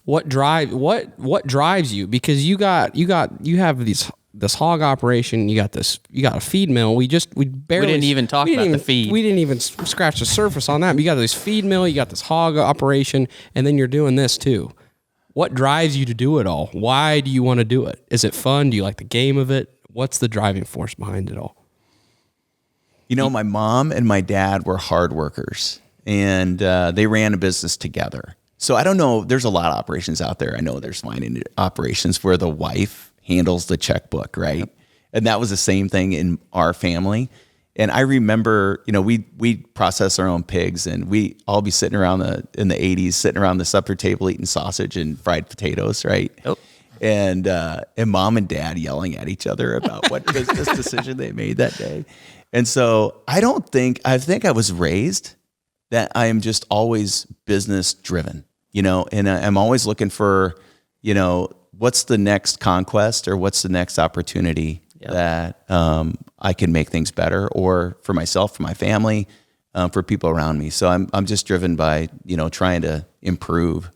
what drives you? Because you have this hog operation, you got a feed mill. We didn't even talk about the feed. We didn't even scratch the surface on that. But you got this feed mill, you got this hog operation, and then you're doing this too. What drives you to do it all? Why do you want to do it? Is it fun? Do you like the game of it? What's the driving force behind it all? You know, my mom and my dad were hard workers, and they ran a business together. So I don't know. There's a lot of operations out there. I know there's mining operations where the wife handles the checkbook, right? Yep. And that was the same thing in our family. And I remember, you know, we process our own pigs, and we all be sitting around in the 80s, sitting around the supper table eating sausage and fried potatoes, right? Yep. And mom and dad yelling at each other about what business decision they made that day. And so I think I was raised that I am just always business driven, you know, and I'm always looking for, you know, what's the next conquest or what's the next opportunity that I can make things better, or for myself, for my family, for people around me. So I'm just driven by, you know, trying to improve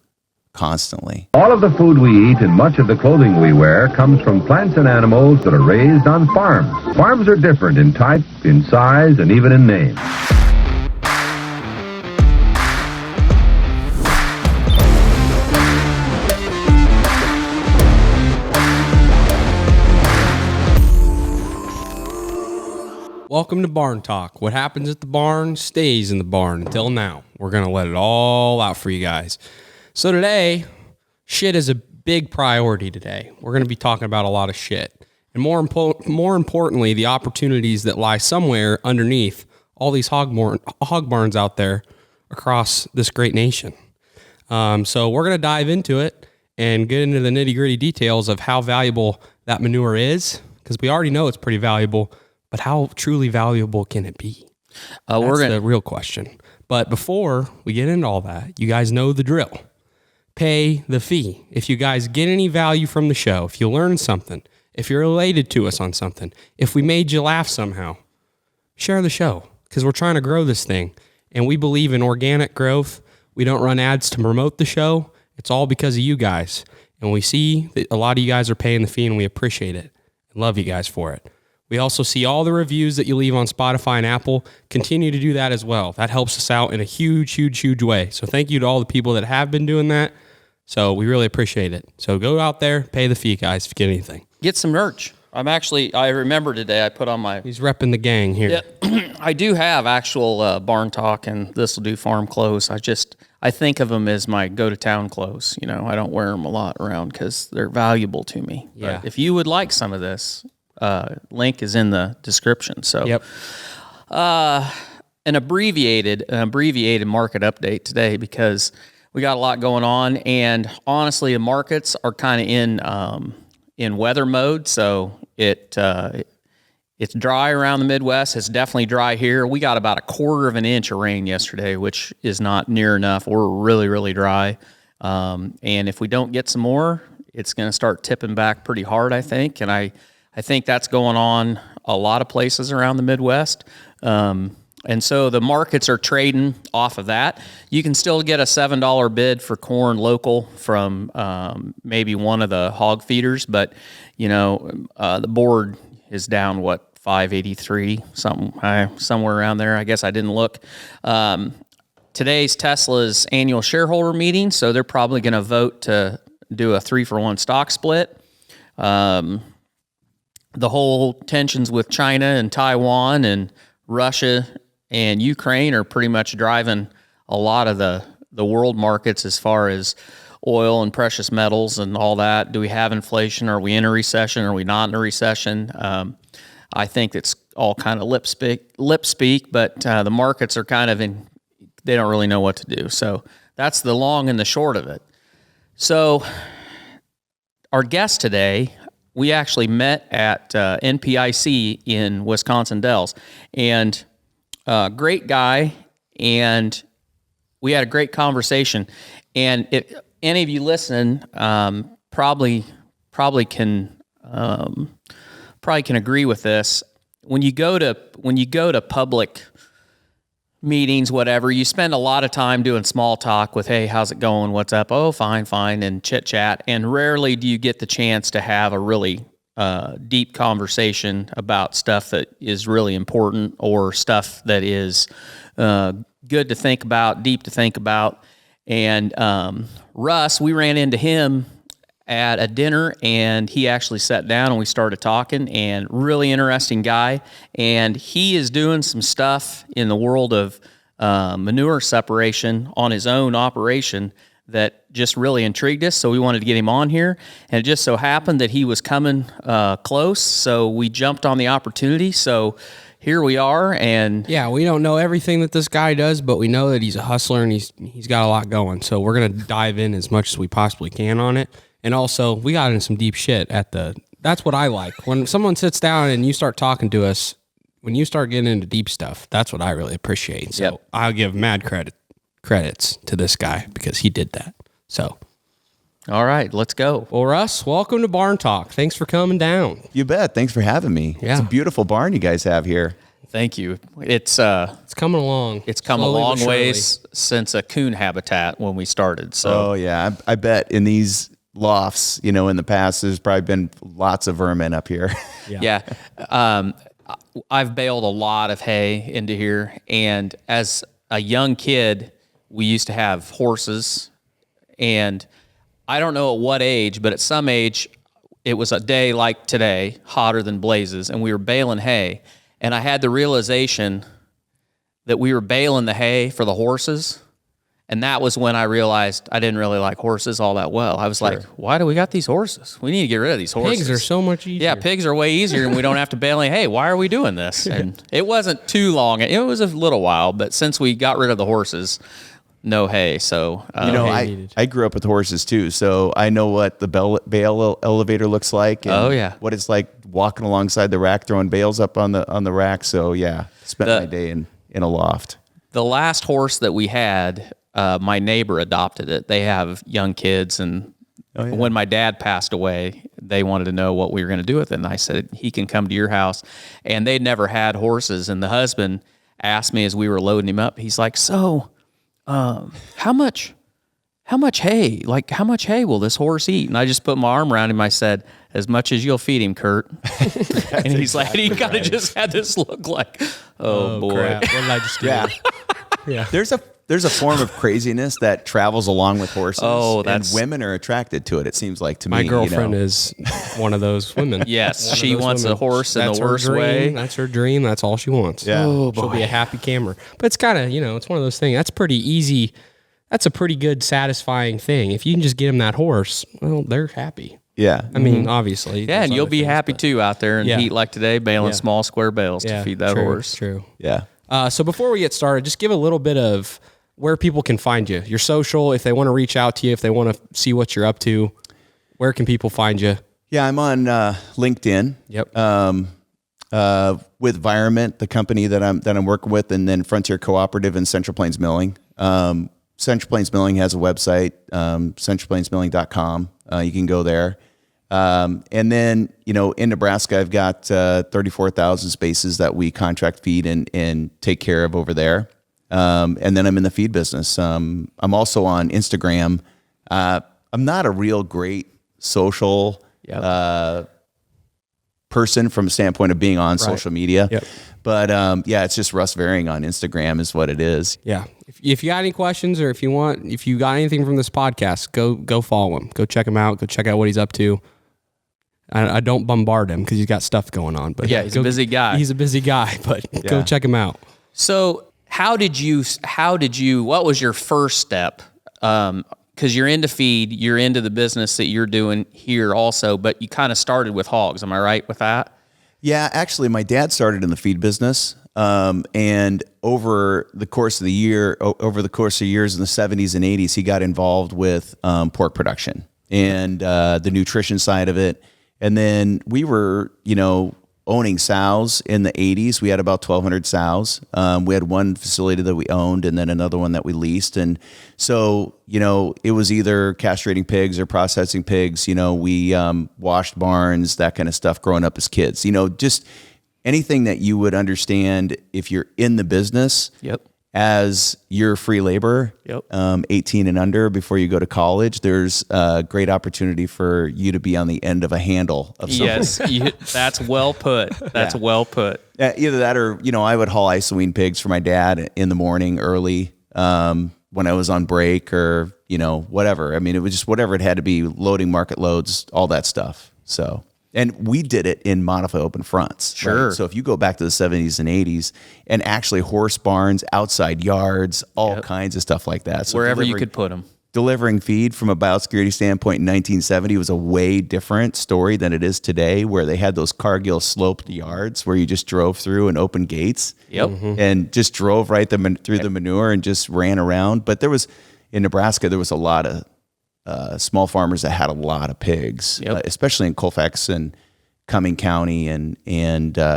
constantly. All of the food we eat and much of the clothing we wear comes from plants and animals that are raised on farms. Farms are different in type, in size, and even in name. Welcome to Barn Talk. What happens at the barn stays in the barn until now. We're going to let it all out for you guys. So today, shit is a big priority today. We're going to be talking about a lot of shit. And more importantly, the opportunities that lie somewhere underneath all these hog barns out there across this great nation. So we're going to dive into it and get into the nitty-gritty details of how valuable that manure is, because we already know it's pretty valuable, but how truly valuable can it be? That's the real question. But before we get into all that, you guys know the drill. Pay the fee. If you guys get any value from the show, if you learn something, if you're related to us on something, if we made you laugh somehow, share the show, because we're trying to grow this thing. And we believe in organic growth. We don't run ads to promote the show. It's all because of you guys. And we see that a lot of you guys are paying the fee, and we appreciate it and love you guys for it. We also see all the reviews that you leave on Spotify and Apple. Continue to do that as well. That helps us out in a huge, huge, huge way. So thank you to all the people that have been doing that. So we really appreciate it. So go out there, pay the fee, guys, if you get anything. Get some merch. I remember today I put on my... He's repping the gang here. Yeah, I do have actual Barn Talk and This Will Do farm clothes. I think of them as my go-to-town clothes. You know, I don't wear them a lot around because they're valuable to me. Yeah. But if you would like some of this, link is in the description. So, yep. An abbreviated market update today, because we got a lot going on, and honestly, the markets are kind of in weather mode. So it's dry around the Midwest. It's definitely dry here. We got about 1/4 inch of rain yesterday, which is not near enough. We're really, really dry. And if we don't get some more, it's going to start tipping back pretty hard, I think. And I think that's going on a lot of places around the Midwest. And so the markets are trading off of that. You can still get a $7 bid for corn local from maybe one of the hog feeders, but you know the board is down $5.83 somewhere around there. I guess I didn't look. Today's Tesla's annual shareholder meeting, so they're probably going to vote to do a 3-for-1 stock split. The whole tensions with China and Taiwan and Russia and Ukraine are pretty much driving a lot of the world markets as far as oil and precious metals and all that. Do we have inflation? Are we in a recession? Are we not in a recession? I think it's all kind of lip speak, but the markets are kind of they don't really know what to do. So that's the long and the short of it. So our guest today, we actually met at NPIC in Wisconsin Dells, and great guy, and we had a great conversation. And if any of you listen, probably can agree with this. When you go to public meetings, whatever, you spend a lot of time doing small talk with, hey, how's it going? What's up? Oh, fine, and chit chat. And rarely do you get the chance to have a really deep conversation about stuff that is really important or stuff that is good to think about, deep to think about. And Russ, we ran into him at a dinner, and he actually sat down and we started talking, and really interesting guy. And he is doing some stuff in the world of manure separation on his own operation that just really intrigued us. So we wanted to get him on here, and it just so happened that he was coming close. So we jumped on the opportunity. So here we are. And yeah, we don't know everything that this guy does, but we know that he's a hustler and he's got a lot going. So we're going to dive in as much as we possibly can on it. And also, we got in some deep shit that's what I like. When someone sits down and you start talking to us, when you start getting into deep stuff, that's what I really appreciate. So I'll give mad credits to this guy because he did that. So. All right, let's go. Well, Russ, welcome to Barn Talk. Thanks for coming down. You bet. Thanks for having me. Yeah. It's a beautiful barn you guys have here. Thank you. It's coming along. It's come slowly a long but surely. ways since a coon habitat when we started. So Oh yeah, I bet in these lofts, in the past, there's probably been lots of vermin up here. yeah. I've baled a lot of hay into here, and as a young kid, we used to have horses, and I don't know at what age, but at some age, it was a day like today, hotter than blazes, and we were baling hay, and I had the realization that we were baling the hay for the horses. And that was when I realized I didn't really like horses all that well. I was like, why do we got these horses? We need to get rid of these horses. Pigs are so much easier. Yeah, pigs are way easier, and we don't have to bale any hay. Why are we doing this? And it wasn't too long. It was a little while, but since we got rid of the horses, no hay. So, I grew up with horses too, so I know what the bale elevator looks like. And what it's like walking alongside the rack, throwing bales up on the rack. So yeah, spent my day in a loft. The last horse that we had, my neighbor adopted it. They have young kids, and when my dad passed away, they wanted to know what we were going to do with it. And I said, he can come to your house. And they'd never had horses. And the husband asked me as we were loading him up, he's like, so how much hay? Like, how much hay will this horse eat? And I just put my arm around him. I said, as much as you'll feed him, Kurt. And he's like, he kind of just had this look like, oh boy. Crap. What did I just do? Yeah. There's a form of craziness that travels along with horses. And women are attracted to it. It seems like to me. My girlfriend is one of those women. Yes, she wants a horse in the worst way. That's her dream. That's all she wants. Yeah. She'll be a happy camper. But it's kind of, it's one of those things. That's pretty easy. That's a pretty good, satisfying thing. If you can just get them that horse, well, they're happy. Yeah. I mean, obviously. Yeah, and you'll be happy too out there in heat like today, baling small square bales to feed that horse. True. Yeah. So before we get started, just give a little bit of where people can find you, your social, if they want to reach out to you, if they want to see what you're up to, where can people find you? Yeah, I'm on LinkedIn. Yep. With Environment, the company that I'm working with, and then Frontier Cooperative and Central Plains Milling. Central Plains Milling has a website, centralplainsmilling.com. You can go there. And then, in Nebraska, I've got 34,000 spaces that we contract feed and take care of over there. And then I'm in the feed business. I'm also on Instagram. I'm not a real great social person from a standpoint of being on social media. Yep. But it's just Russ Varying on Instagram is what it is. Yeah. If you got any questions or if you got anything from this podcast, go follow him. Go check him out. Go check out what he's up to. I don't bombard him because he's got stuff going on. But he's a busy guy. He's a busy guy, but go check him out. So what was your first step? Because you're into feed, you're into the business that you're doing here also, but you kind of started with hogs. Am I right with that? Yeah, actually, my dad started in the feed business, and over the course of years in the 70s and 80s, he got involved with pork production and the nutrition side of it. And then we were, owning sows in the 80s. We had about 1,200 sows. We had one facility that we owned and then another one that we leased. And so, it was either castrating pigs or processing pigs. We washed barns, that kind of stuff growing up as kids. Just anything that you would understand if you're in the business. Yep. as your free labor, 18 and under, before you go to college, there's a great opportunity for you to be on the end of a handle of something. Yes, that's well put. That's well put. Either that or, I would haul isolene pigs for my dad in the morning early when I was on break or, whatever. I mean, it was just whatever it had to be, loading market loads, all that stuff. So... And we did it in modified open fronts. Sure. Right? So if you go back to the 70s and 80s, and actually horse barns, outside yards, all kinds of stuff like that. So wherever you could put them. Delivering feed from a biosecurity standpoint in 1970 was a way different story than it is today, where they had those Cargill sloped yards where you just drove through and opened gates. And just drove right through the manure and just ran around. But in Nebraska, there was a lot of small farmers that had a lot of pigs, especially in Colfax and Cumming County and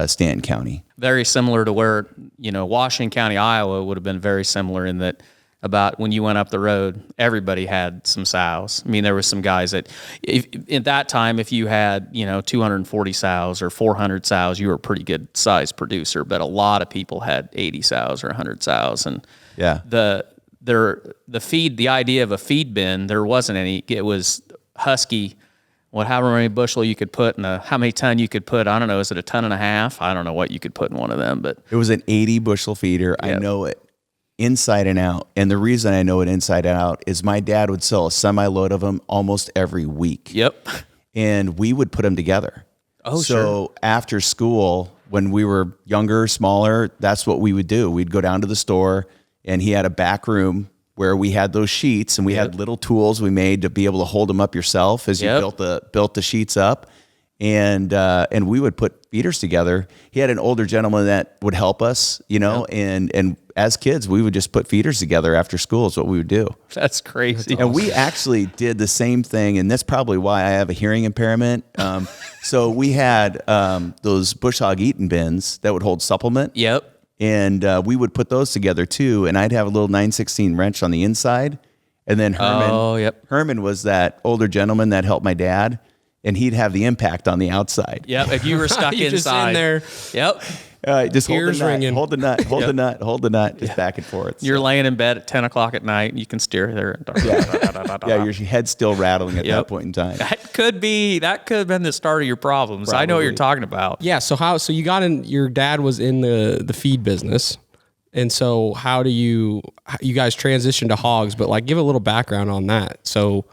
Stanton County. Very similar to where, Washington County, Iowa would have been very similar in that about when you went up the road, everybody had some sows. I mean, there was some guys that, at that time, if you had, 240 sows or 400 sows, you were a pretty good size producer. But a lot of people had 80 sows or 100 sows. And the idea of a feed bin, there wasn't any. It was husky. However many bushel you could put and how many ton you could put. I don't know. Is it a ton and a half? I don't know what you could put in one of them, but it was an 80 bushel feeder. I know it inside and out. And the reason I know it inside and out is my dad would sell a semi load of them almost every week. And we would put them together. So after school, when we were younger, smaller, that's what we would do. We'd go down to the store, and he had a back room where we had those sheets, and we had little tools we made to be able to hold them up yourself as you built the sheets up. And we would put feeders together. He had an older gentleman that would help us, and as kids, we would just put feeders together after school is what we would do. That's crazy. And we actually did the same thing, and that's probably why I have a hearing impairment. So we had those bush hog eating bins that would hold supplement. And we would put those together too. And I'd have a little 9/16 wrench on the inside. And then Herman was that older gentleman that helped my dad. And he'd have the impact on the outside. If you were stuck inside. Just in there. Just Ears ringing. hold the nut, hold the nut, just back and forth. You're laying in bed at 10 o'clock at night, and you can steer there. Your head's still rattling at that point in time. That could have been the start of your problems. Probably. I know what you're talking about. Yeah. So you got in, your dad was in the feed business. And so how do you guys transition to hogs, but give a little background on that. So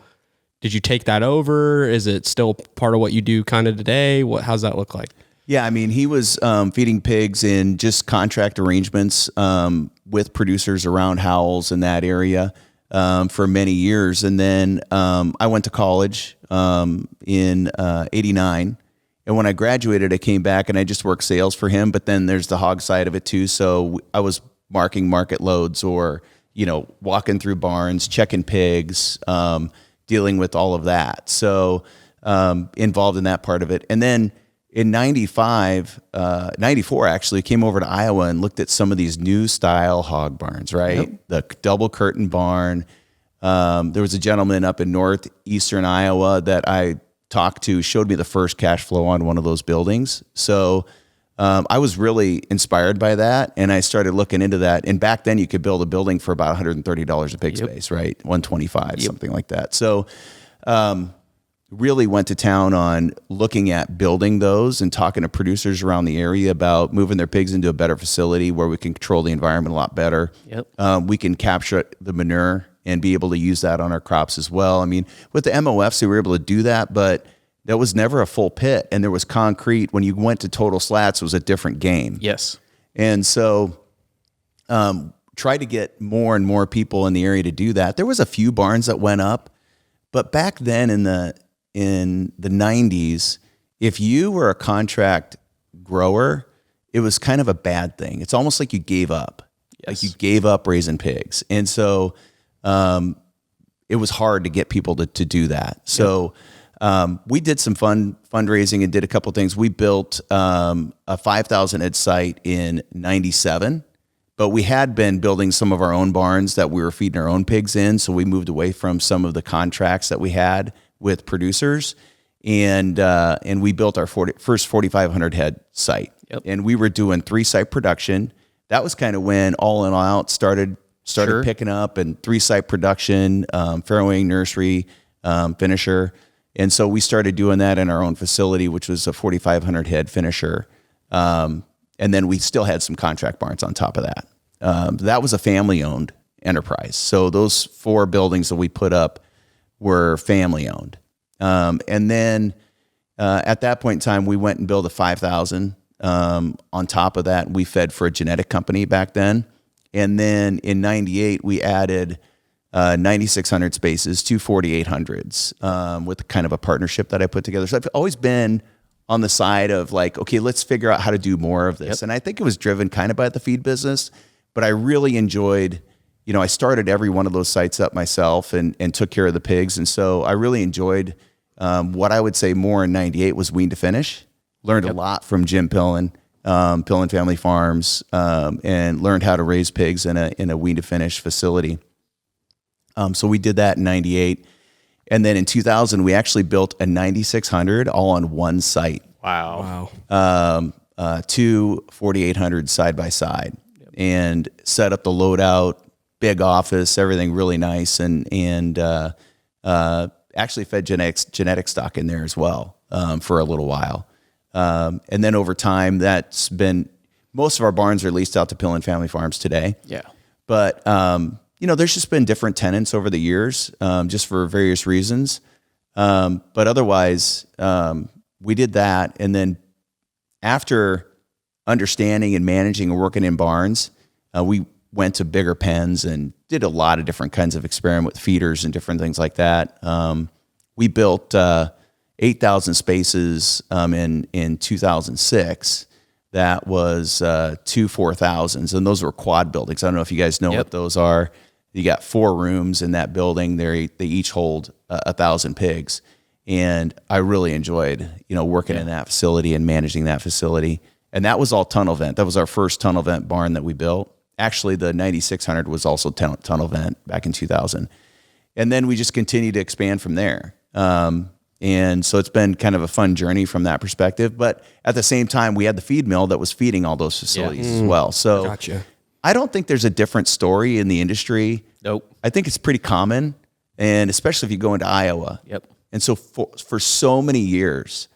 did you take that over? Is it still part of what you do kind of today? How's that look like? Yeah, I mean, he was feeding pigs in just contract arrangements with producers around Howells in that area for many years. And then I went to college in 89. And when I graduated, I came back and I just worked sales for him. But then there's the hog side of it too. So I was marking market loads or, walking through barns, checking pigs, dealing with all of that. So involved in that part of it. And then in 94 actually, came over to Iowa and looked at some of these new style hog barns, right? The double curtain barn. There was a gentleman up in northeastern Iowa that I talked to, showed me the first cash flow on one of those buildings. So I was really inspired by that, and I started looking into that. And back then, you could build a building for about $130 a pig space, right? $125, something like that. So really went to town on looking at building those and talking to producers around the area about moving their pigs into a better facility where we can control the environment a lot better. We can capture the manure and be able to use that on our crops as well. I mean, with the MOFs, we were able to do that, but that was never a full pit, and there was concrete. When you went to total slats, it was a different game. And so tried to get more and more people in the area to do that. There was a few barns that went up, but back then in the 90s, if you were a contract grower, it was kind of a bad thing. It's almost like you gave up. Like you gave up raising pigs. And so it was hard to get people to do that. So we did some fundraising and did a couple things. We built a 5,000 head site in 97, but we had been building some of our own barns that we were feeding our own pigs in. So we moved away from some of the contracts that we had with producers, and we built our first 4,500 head site. And we were doing 3 site production. that was kind of when All In All Out started Sure. picking up, and 3-site production, farrowing, nursery, finisher. And so we started doing that in our own facility, which was a 4,500 head finisher. And then we still had some contract barns on top of that. That was a family owned enterprise. So those 4 buildings that we put up were family owned. And then at that point in time, we went and built a 5,000. On top of that, we fed for a genetic company back then. And then in 98, we added 9,600 spaces to 4,800s with kind of a partnership that I put together. So I've always been on the side of like, okay, let's figure out how to do more of this. And I think it was driven kind of by the feed business, but I really enjoyed, I started every one of those sites up myself and took care of the pigs. And so I really enjoyed what I would say more in 98 was wean to finish. Learned a lot from Jim Pillen, Pillen Family Farms, and learned how to raise pigs in a wean to finish facility. So we did that in 98. And then in 2000, we actually built a 9,600 all on one site. Wow. 2 4,800 side by side, and set up the loadout, big office, everything really nice, and actually fed genetic stock in there as well for a little while. And then over time, that's been, most of our barns are leased out to Pillen Family Farms today. Yeah. But, there's just been different tenants over the years, just for various reasons. But otherwise, we did that. And then after understanding and managing and working in barns, we went to bigger pens and did a lot of different kinds of experiment with feeders and different things like that. We built 8,000 spaces in 2006. That was 2 4,000s, and those were quad buildings. I don't know if you guys know what those are. You got 4 rooms in that building. They each hold 1,000 pigs, and I really enjoyed working in that facility and managing that facility. And that was all tunnel vent. That was our first tunnel vent barn that we built. Actually, the 9,600 was also tunnel vent back in 2000. And then we just continued to expand from there. And so it's been kind of a fun journey from that perspective. But at the same time, we had the feed mill that was feeding all those facilities as well. So Gotcha. I don't think there's a different story in the industry. Nope. I think it's pretty common, and especially if you go into Iowa. Yep. And so for so many years,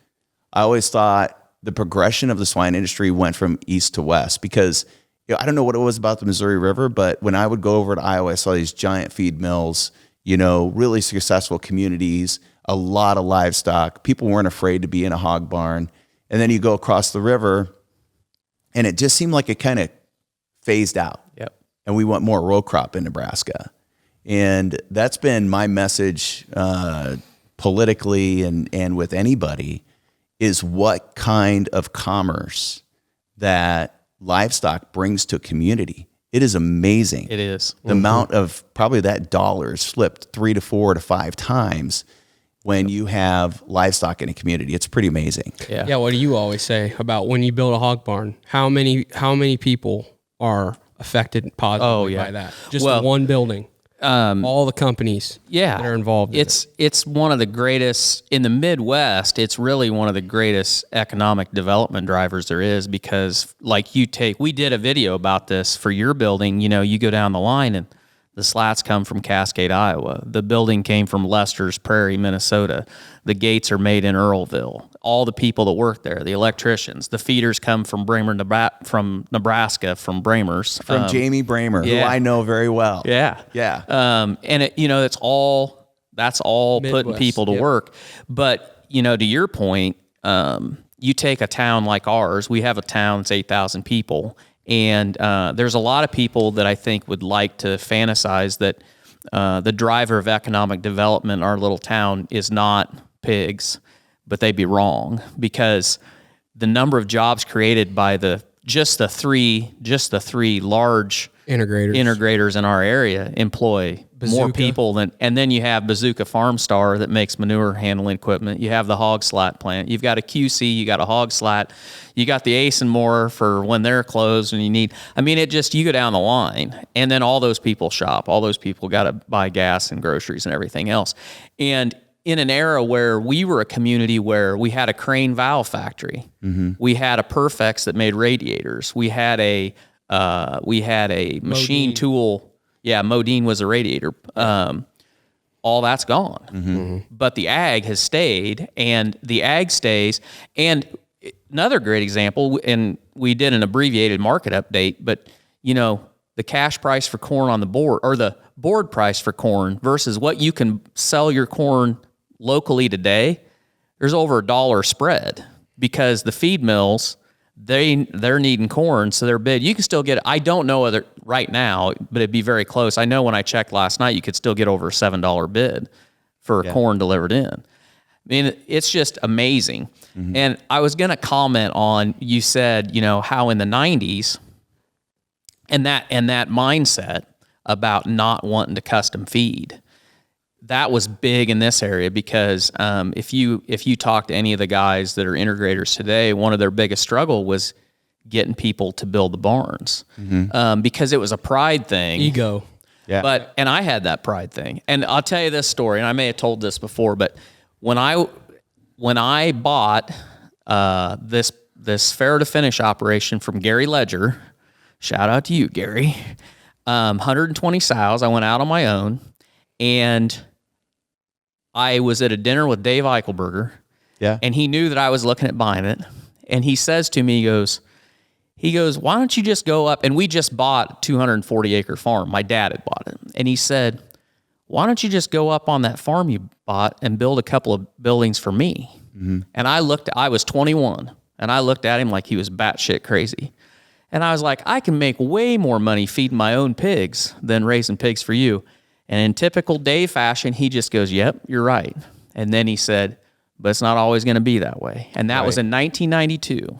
I always thought the progression of the swine industry went from east to west, because I don't know what it was about the Missouri River, but when I would go over to Iowa, I saw these giant feed mills, really successful communities, a lot of livestock. People weren't afraid to be in a hog barn. And then you go across the river, and it just seemed like it kind of phased out. Yep. And we want more row crop in Nebraska. And that's been my message politically and with anybody, is what kind of commerce that livestock brings to a community. It is amazing. It is. The amount of probably that dollar is flipped 3 to 4 to 5 times when you have livestock in a community. It's pretty amazing. Yeah. Yeah. What do you always say about when you build a hog barn? How many people are affected positively by that? Just one building. All the companies that are involved in it's one of the greatest in the Midwest. It's really one of the greatest economic development drivers there is, because we did a video about this for your building. You go down the line, and the slats come from Cascade, Iowa. The building came from Lester's Prairie, Minnesota. The gates are made in Earlville. All the people that work there, the electricians, the feeders come from Nebraska, from Bramers. From Jamie Bramer, who I know very well. Yeah. Yeah. And that's all Midwest, putting people to work. But, to your point, you take a town like ours. We have a town that's 8,000 people. And there's a lot of people that I think would like to fantasize that the driver of economic development in our little town is not pigs, but they'd be wrong, because the number of jobs created by just the three large integrators in our area employ more people than, and then you have Bazooka Farm Star that makes manure handling equipment. You have the hog slat plant. You've got a QC, you got a hog slat, you got the Ace and More for when they're closed and you need, you go down the line, and then all those people shop. All those people got to buy gas and groceries and everything else. And in an era where we were a community where we had a crane valve factory, we had a Perfex that made radiators, we had a We had a machine Modine. tool. Yeah, Modine was a radiator. All that's gone. But the ag has stayed, and the ag stays. And another great example, and we did an abbreviated market update, but the cash price for corn on the board, or the board price for corn versus what you can sell your corn locally today, there's over $1 spread, because the feed mills, they're needing corn, so they're bid. You can still get, I don't know whether right now, but it'd be very close. I know when I checked last night, you could still get over a $7 bid for corn delivered in. I mean, it's just amazing. And I was going to comment on, you said, how in the 90s, and that mindset about not wanting to custom feed, that was big in this area, because if you talk to any of the guys that are integrators today, one of their biggest struggle was getting people to build the barns, because it was a pride thing. Ego. Yeah. And I had that pride thing. And I'll tell you this story, and I may have told this before, but when I bought this Farrow to Finish operation from Gary Ledger, shout out to you, Gary, 120 sows, I went out on my own, and I was at a dinner with Dave Eichelberger, and he knew that I was looking at buying it, and he says to me, he goes, why don't you just go up, and we just bought a 240-acre farm. My dad had bought it, and he said, why don't you just go up on that farm you bought and build a couple of buildings for me? And I was 21, and I looked at him like he was batshit crazy. And I was like, I can make way more money feeding my own pigs than raising pigs for you. And in typical Dave fashion, he just goes, yep, you're right. And then he said, but it's not always going to be that way. And that was in 1992.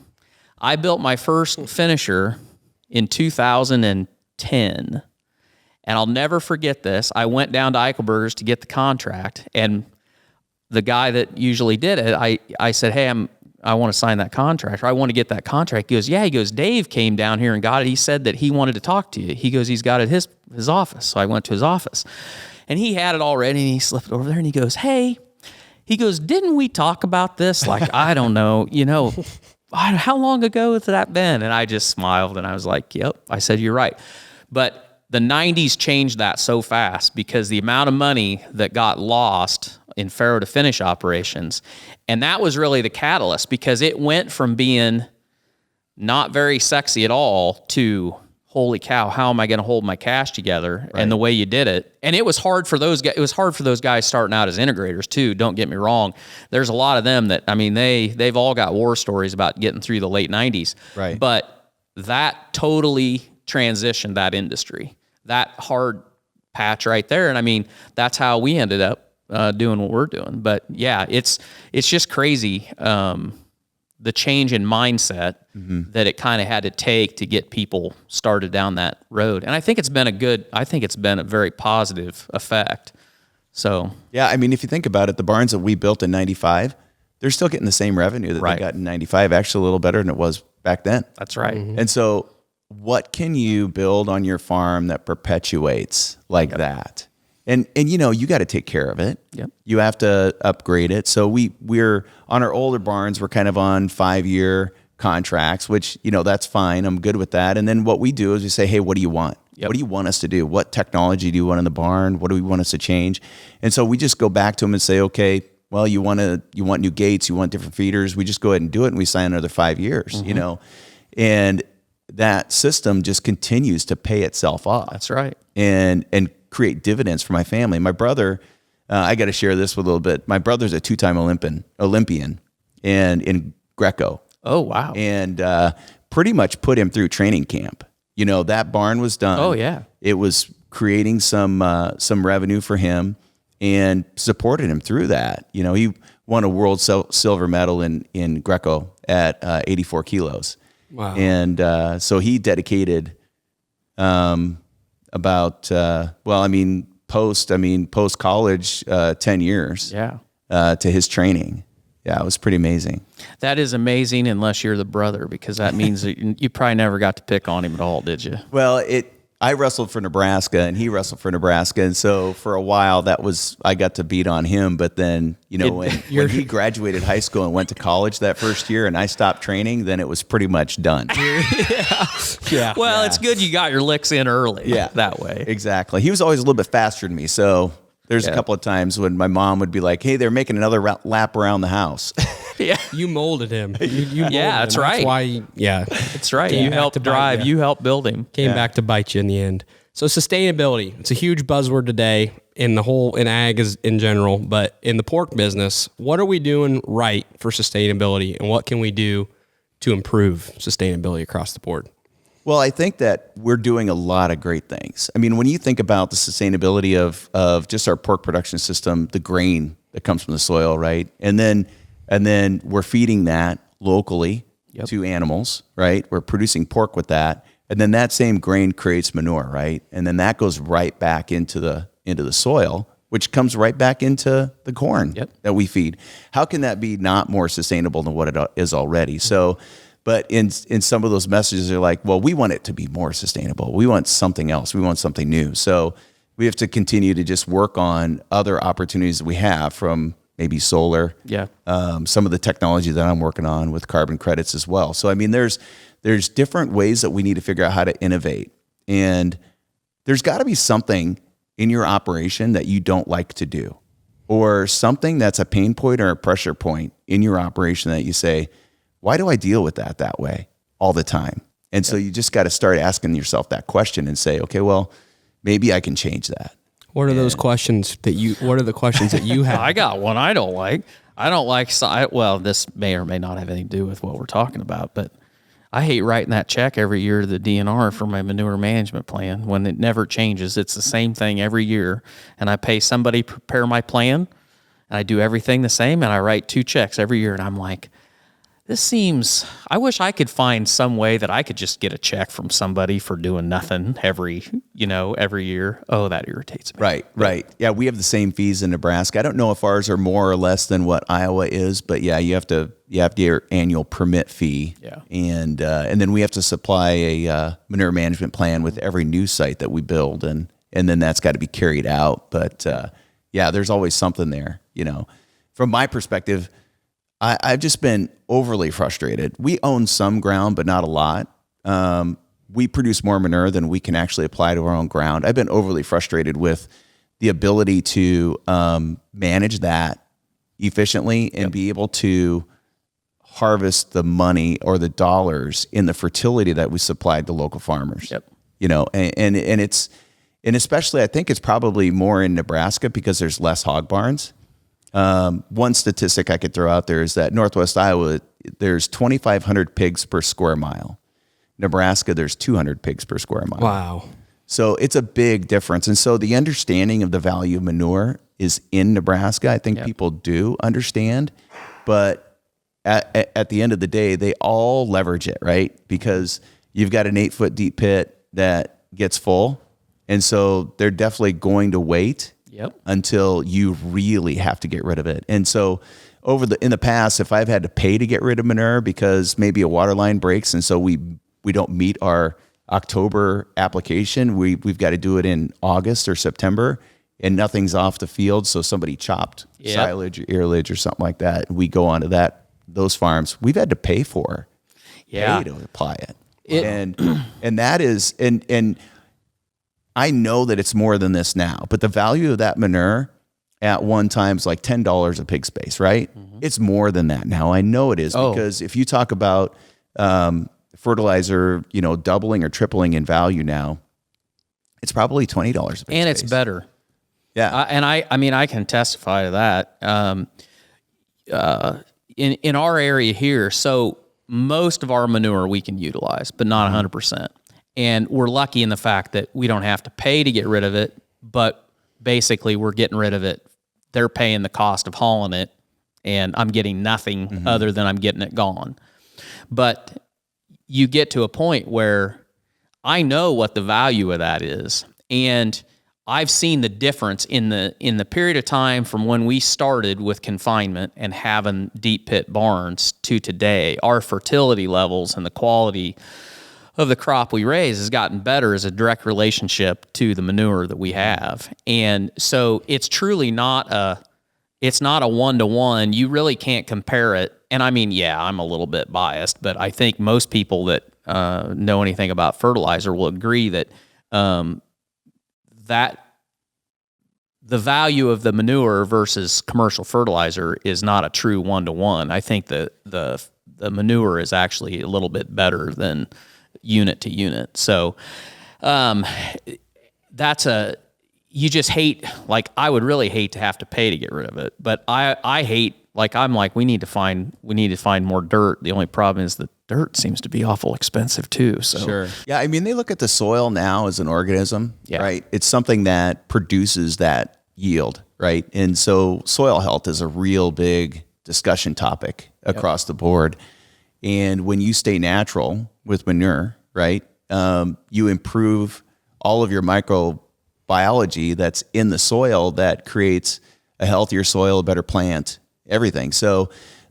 I built my first finisher in 2010. And I'll never forget this. I went down to Eichelberger's to get the contract. And the guy that usually did it, I said, hey, I want to sign that contract, or I want to get that contract. He goes, yeah. He goes, Dave came down here and got it. He said that he wanted to talk to you. He goes, he's got it at his office. So I went to his office, and he had it already, and he slipped over there, and he goes, hey, he goes, didn't we talk about this? Like, I don't know, how long ago has that been? And I just smiled, and I was like, yep. I said, you're right. But the 90s changed that so fast, because the amount of money that got lost in Farrow to Finish operations, and that was really the catalyst, because it went from being not very sexy at all to, holy cow, how am I going to hold my cash together? Right. And the way you did it. And it was hard for those guys. It was hard for those guys starting out as integrators too. Don't get me wrong. There's a lot of them that, they've all got war stories about getting through the late 90s. Right. But that totally transitioned that industry, that hard patch right there. And that's how we ended up doing what we're doing. But yeah, it's just crazy, the change in mindset that it kind of had to take to get people started down that road. And I think it's been a very positive effect. So yeah, if you think about it, the barns that we built in 95, they're still getting the same revenue that they got in 95, actually a little better than it was back then. That's right. And so what can you build on your farm that perpetuates like that? And you got to take care of it. Yep. You have to upgrade it. So we're on our older barns, we're kind of on 5-year contracts, which, that's fine. I'm good with that. And then what we do is we say, hey, what do you want? Yep. What do you want us to do? What technology do you want in the barn? What do we want us to change? And so we just go back to them and say, okay, well, you want new gates, you want different feeders. We just go ahead and do it, and we sign another 5 years, and that system just continues to pay itself off. That's right. And create dividends for my family. My brother, I got to share this with a little bit. My brother's a 2-time Olympian and in Greco. Oh, wow. And pretty much put him through training camp. That barn was done. Oh, yeah. It was creating some revenue for him and supported him through that. He won a world silver medal in Greco at 84 kilos. Wow. And so he dedicated post college 10 years to his training. Yeah, it was pretty amazing. That is amazing, unless you're the brother, because that means that you probably never got to pick on him at all, did you? Well, I wrestled for Nebraska and he wrestled for Nebraska. And so for a while I got to beat on him. But then, when he graduated high school and went to college that first year and I stopped training, then it was pretty much done. Yeah. Well, it's good you got your licks in early. Yeah. That way. Exactly. He was always a little bit faster than me. So there's a couple of times when my mom would be like, hey, they're making another lap around the house. Yeah. You molded him. You molded that's him. right. That's why, That's right. Came You back helped to bite drive. ya. You helped build him. came back to bite you in the end. So sustainability, it's a huge buzzword today in ag as in general, but in the pork business, what are we doing right for sustainability and what can we do to improve sustainability across the board? Well, I think that we're doing a lot of great things. I mean, when you think about the sustainability of just our pork production system, the grain that comes from the soil, right? And then we're feeding that locally to animals, right? We're producing pork with that. And then that same grain creates manure, right? And then that goes right back into the soil, which comes right back into the corn that we feed. How can that be not more sustainable than what it is already? So, but in some of those messages, they're like, well, we want it to be more sustainable. We want something else. We want something new. So we have to continue to just work on other opportunities that we have from maybe solar, some of the technology that I'm working on with carbon credits as well. So, I mean, there's different ways that we need to figure out how to innovate. And there's got to be something in your operation that you don't like to do, or something that's a pain point or a pressure point in your operation that you say, why do I deal with that way all the time? And so you just got to start asking yourself that question and say, okay, well, maybe I can change that. What are those questions what are the questions that you have? I got one I don't like. Well, this may or may not have anything to do with what we're talking about, but I hate writing that check every year to the DNR for my manure management plan when it never changes. It's the same thing every year. And I pay somebody prepare my plan and I do everything the same and I write 2 checks every year. And I'm like, I wish I could find some way that I could just get a check from somebody for doing nothing every year. Oh, that irritates me. Right. Yeah, we have the same fees in Nebraska. I don't know if ours are more or less than what Iowa is, but yeah, you have to get your annual permit fee. Yeah. And then we have to supply a manure management plan with every new site that we build, and then that's got to be carried out. But there's always something there. From my perspective, I've just been overly frustrated. We own some ground, but not a lot. We produce more manure than we can actually apply to our own ground. I've been overly frustrated with the ability to manage that efficiently and be able to harvest the money or the dollars in the fertility that we supplied to local farmers. And especially I think it's probably more in Nebraska because there's less hog barns. One statistic I could throw out there is that Northwest Iowa, there's 2,500 pigs per square mile. Nebraska, there's 200 pigs per square mile. Wow. So it's a big difference. And so the understanding of the value of manure is in Nebraska. I think people do understand, but at the end of the day, they all leverage it, right? Because you've got an 8-foot deep pit that gets full. And so they're definitely going to wait until you really have to get rid of it. And so in the past, if I've had to pay to get rid of manure because maybe a water line breaks and so we don't meet our October application, we've got to do it in August or September and nothing's off the field. So somebody chopped silage or earlage or something like that. We go onto those farms. We've had to pay to apply it. And that is, and I know that it's more than this now, but the value of that manure at one time is like $10 a pig space, right? Mm-hmm. It's more than that now. I know it is because if you talk about fertilizer, doubling or tripling in value now, it's probably $20 a pig space. And it's better. Yeah. And I can testify to that. In our area here, so most of our manure we can utilize, but not 100%. And we're lucky in the fact that we don't have to pay to get rid of it, but basically we're getting rid of it. They're paying the cost of hauling it, and I'm getting nothing other than I'm getting it gone. But you get to a point where I know what the value of that is, and I've seen the difference in the period of time from when we started with confinement and having deep pit barns to today. Our fertility levels and the quality of the crop we raise has gotten better as a direct relationship to the manure that we have. And so it's truly not a one-to-one. You really can't compare it. And I mean, yeah, I'm a little bit biased, but I think most people that know anything about fertilizer will agree that that the value of the manure versus commercial fertilizer is not a true one-to-one. I think the manure is actually a little bit better than unit to unit. So you just hate, like, I would really hate to have to pay to get rid of it. But I hate, like, I'm like, we need to find more dirt. The only problem is the dirt seems to be awful expensive too. So Sure. Yeah, I mean, they look at the soil now as an organism, Yeah. right? It's something that produces that yield, right? And so soil health is a real big discussion topic across the board. And when you stay natural with manure, right, you improve all of your microbiology that's in the soil that creates a healthier soil, a better plant, everything. So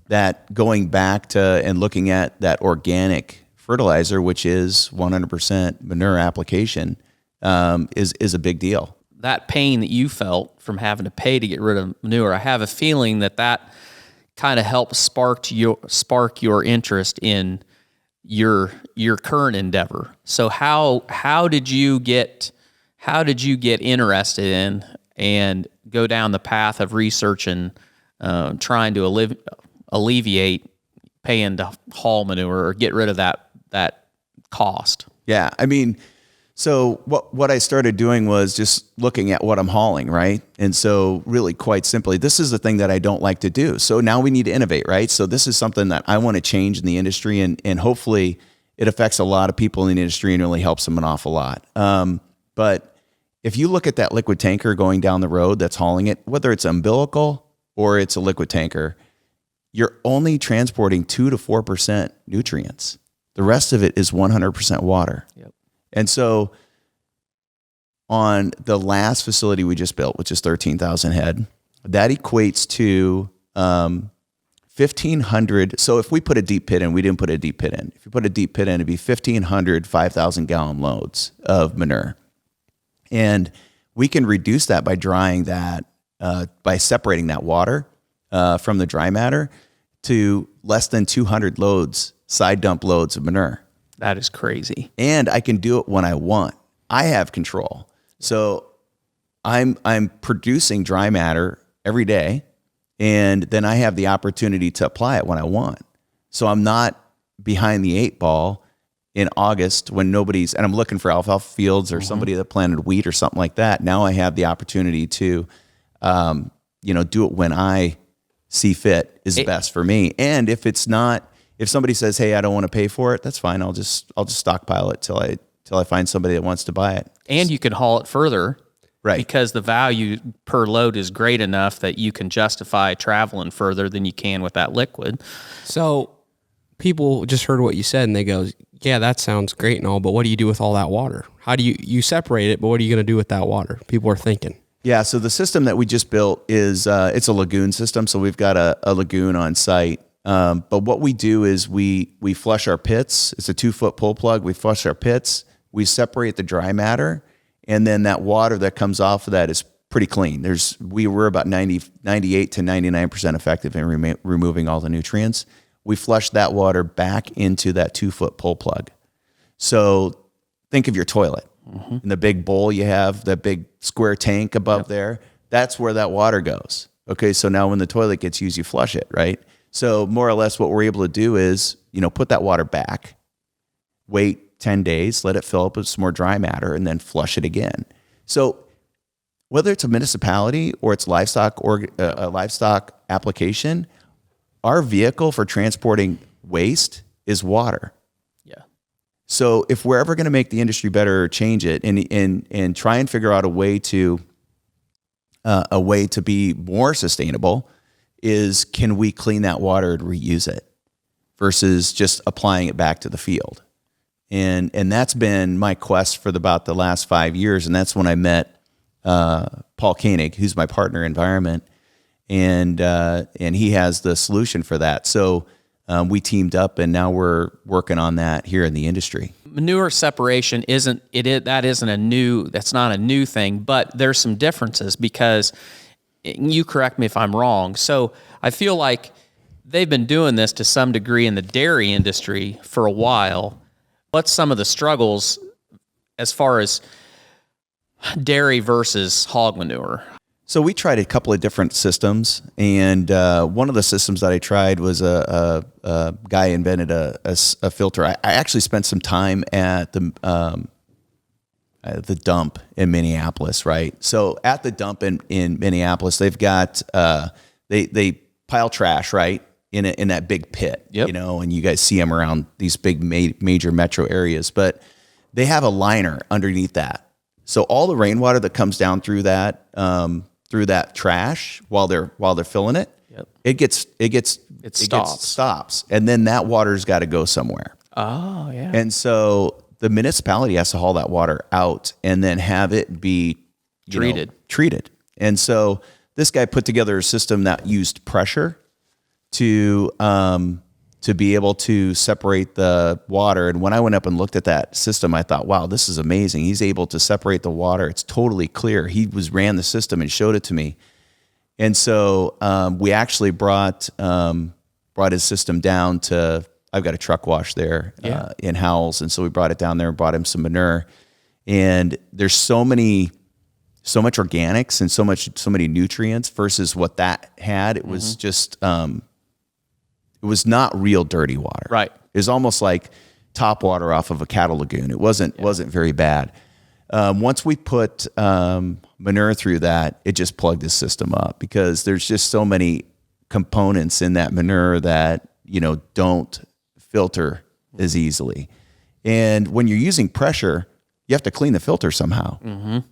that going back to and looking at that organic fertilizer, which is 100% manure application, is a big deal. that pain that you felt from having to pay to get rid of manure, I have a feeling that kind of helped spark your interest in your current endeavor. So how did you get interested in and go down the path of researching, trying to alleviate paying to haul manure or get rid of that cost? Yeah, I mean, so what I started doing was just looking at what I'm hauling, right? And so really quite simply, this is the thing that I don't like to do. So now we need to innovate, right? So this is something that I want to change in the industry, and hopefully it affects a lot of people in the industry and really helps them an awful lot. But if you look at that liquid tanker going down the road that's hauling it, whether it's umbilical or it's a liquid tanker, you're only transporting 2 to 4% nutrients. The rest of it is 100% water. Yep. And so on the last facility we just built, which is 13,000 head, that equates to 1,500. So if we put a deep pit in, we didn't put a deep pit in. If you put a deep pit in, it'd be 1,500 5,000 gallon loads of manure. And we can reduce that by drying that, by separating that water from the dry matter to less than 200 loads, side dump loads of manure. That is crazy. And I can do it when I want. I have control. So I'm producing dry matter every day, and then I have the opportunity to apply it when I want. So I'm not behind the 8 ball in August when nobody's, and I'm looking for alfalfa fields or somebody that planted wheat or something like that. Now I have the opportunity to, do it when I see fit is best for me. And if it's not, if somebody says, "Hey, I don't want to pay for it," that's fine. I'll just stockpile it till I find somebody that wants to buy it. And you can haul it further, right? Because the value per load is great enough that you can justify traveling further than you can with that liquid. So people just heard what you said and they go, "Yeah, that sounds great and all, but what do you do with all that water? How do you separate it? But what are you going to do with that water?" People are thinking. Yeah, so the system that we just built is it's a lagoon system. So we've got a lagoon on site. But what we do is we flush our pits. It's a 2-foot pull plug. We flush our pits. We separate the dry matter, and then that water that comes off of that is pretty clean. We're about 98 to 99% effective in removing all the nutrients. We flush that water back into that 2-foot pull plug. So think of your toilet. In the big bowl you have, that big square tank above there, that's where that water goes. Okay, so now when the toilet gets used, you flush it, right? So more or less what we're able to do is, put that water back, wait 10 days, let it fill up with some more dry matter, and then flush it again. So whether it's a municipality or it's livestock or a livestock application, our vehicle for transporting waste is water. Yeah. So if we're ever going to make the industry better or change it and try and figure out a way to be more sustainable, is can we clean that water and reuse it versus just applying it back to the field? And that's been my quest for about the last 5 years. And that's when I met Paul Koenig, who's my partner in environment, and he has the solution for that. So we teamed up, and now we're working on that here in the industry. manure separation that's not a new thing, but there's some differences because you correct me if I'm wrong. So I feel like they've been doing this to some degree in the dairy industry for a while. What's some of the struggles as far as dairy versus hog manure? So we tried a couple of different systems, and one of the systems that I tried was a guy invented a filter. I actually spent some time at the dump in Minneapolis, right? So at the dump in Minneapolis, they've got they pile trash, right, in that big pit, Yep. and you guys see them around these big major metro areas, but they have a liner underneath that. So all the rainwater that comes down through that trash while they're filling it, Yep. it stops, and then that water's got to go somewhere. Oh, yeah. And so the municipality has to haul that water out and then have it be treated. And so this guy put together a system that used pressure to be able to separate the water. And when I went up and looked at that system, I thought, wow, this is amazing. He's able to separate the water. It's totally clear. He ran the system and showed it to me. And so we actually brought his system down to, I've got a truck wash there in Howells. And so we brought it down there and brought him some manure. And there's so much organics and so many nutrients versus what that had. It was just, it was not real dirty water. Right. It was almost like top water off of a cattle lagoon. It wasn't very bad. Once we put manure through that, it just plugged the system up because there's just so many components in that manure that, don't filter as easily. And when you're using pressure, you have to clean the filter somehow,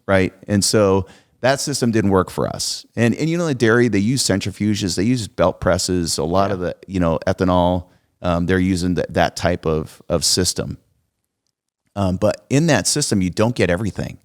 right? And so that system didn't work for us. And the dairy, they use centrifuges, they use belt presses, a lot of the, ethanol, they're using that type of system. But in that system, you don't get everything.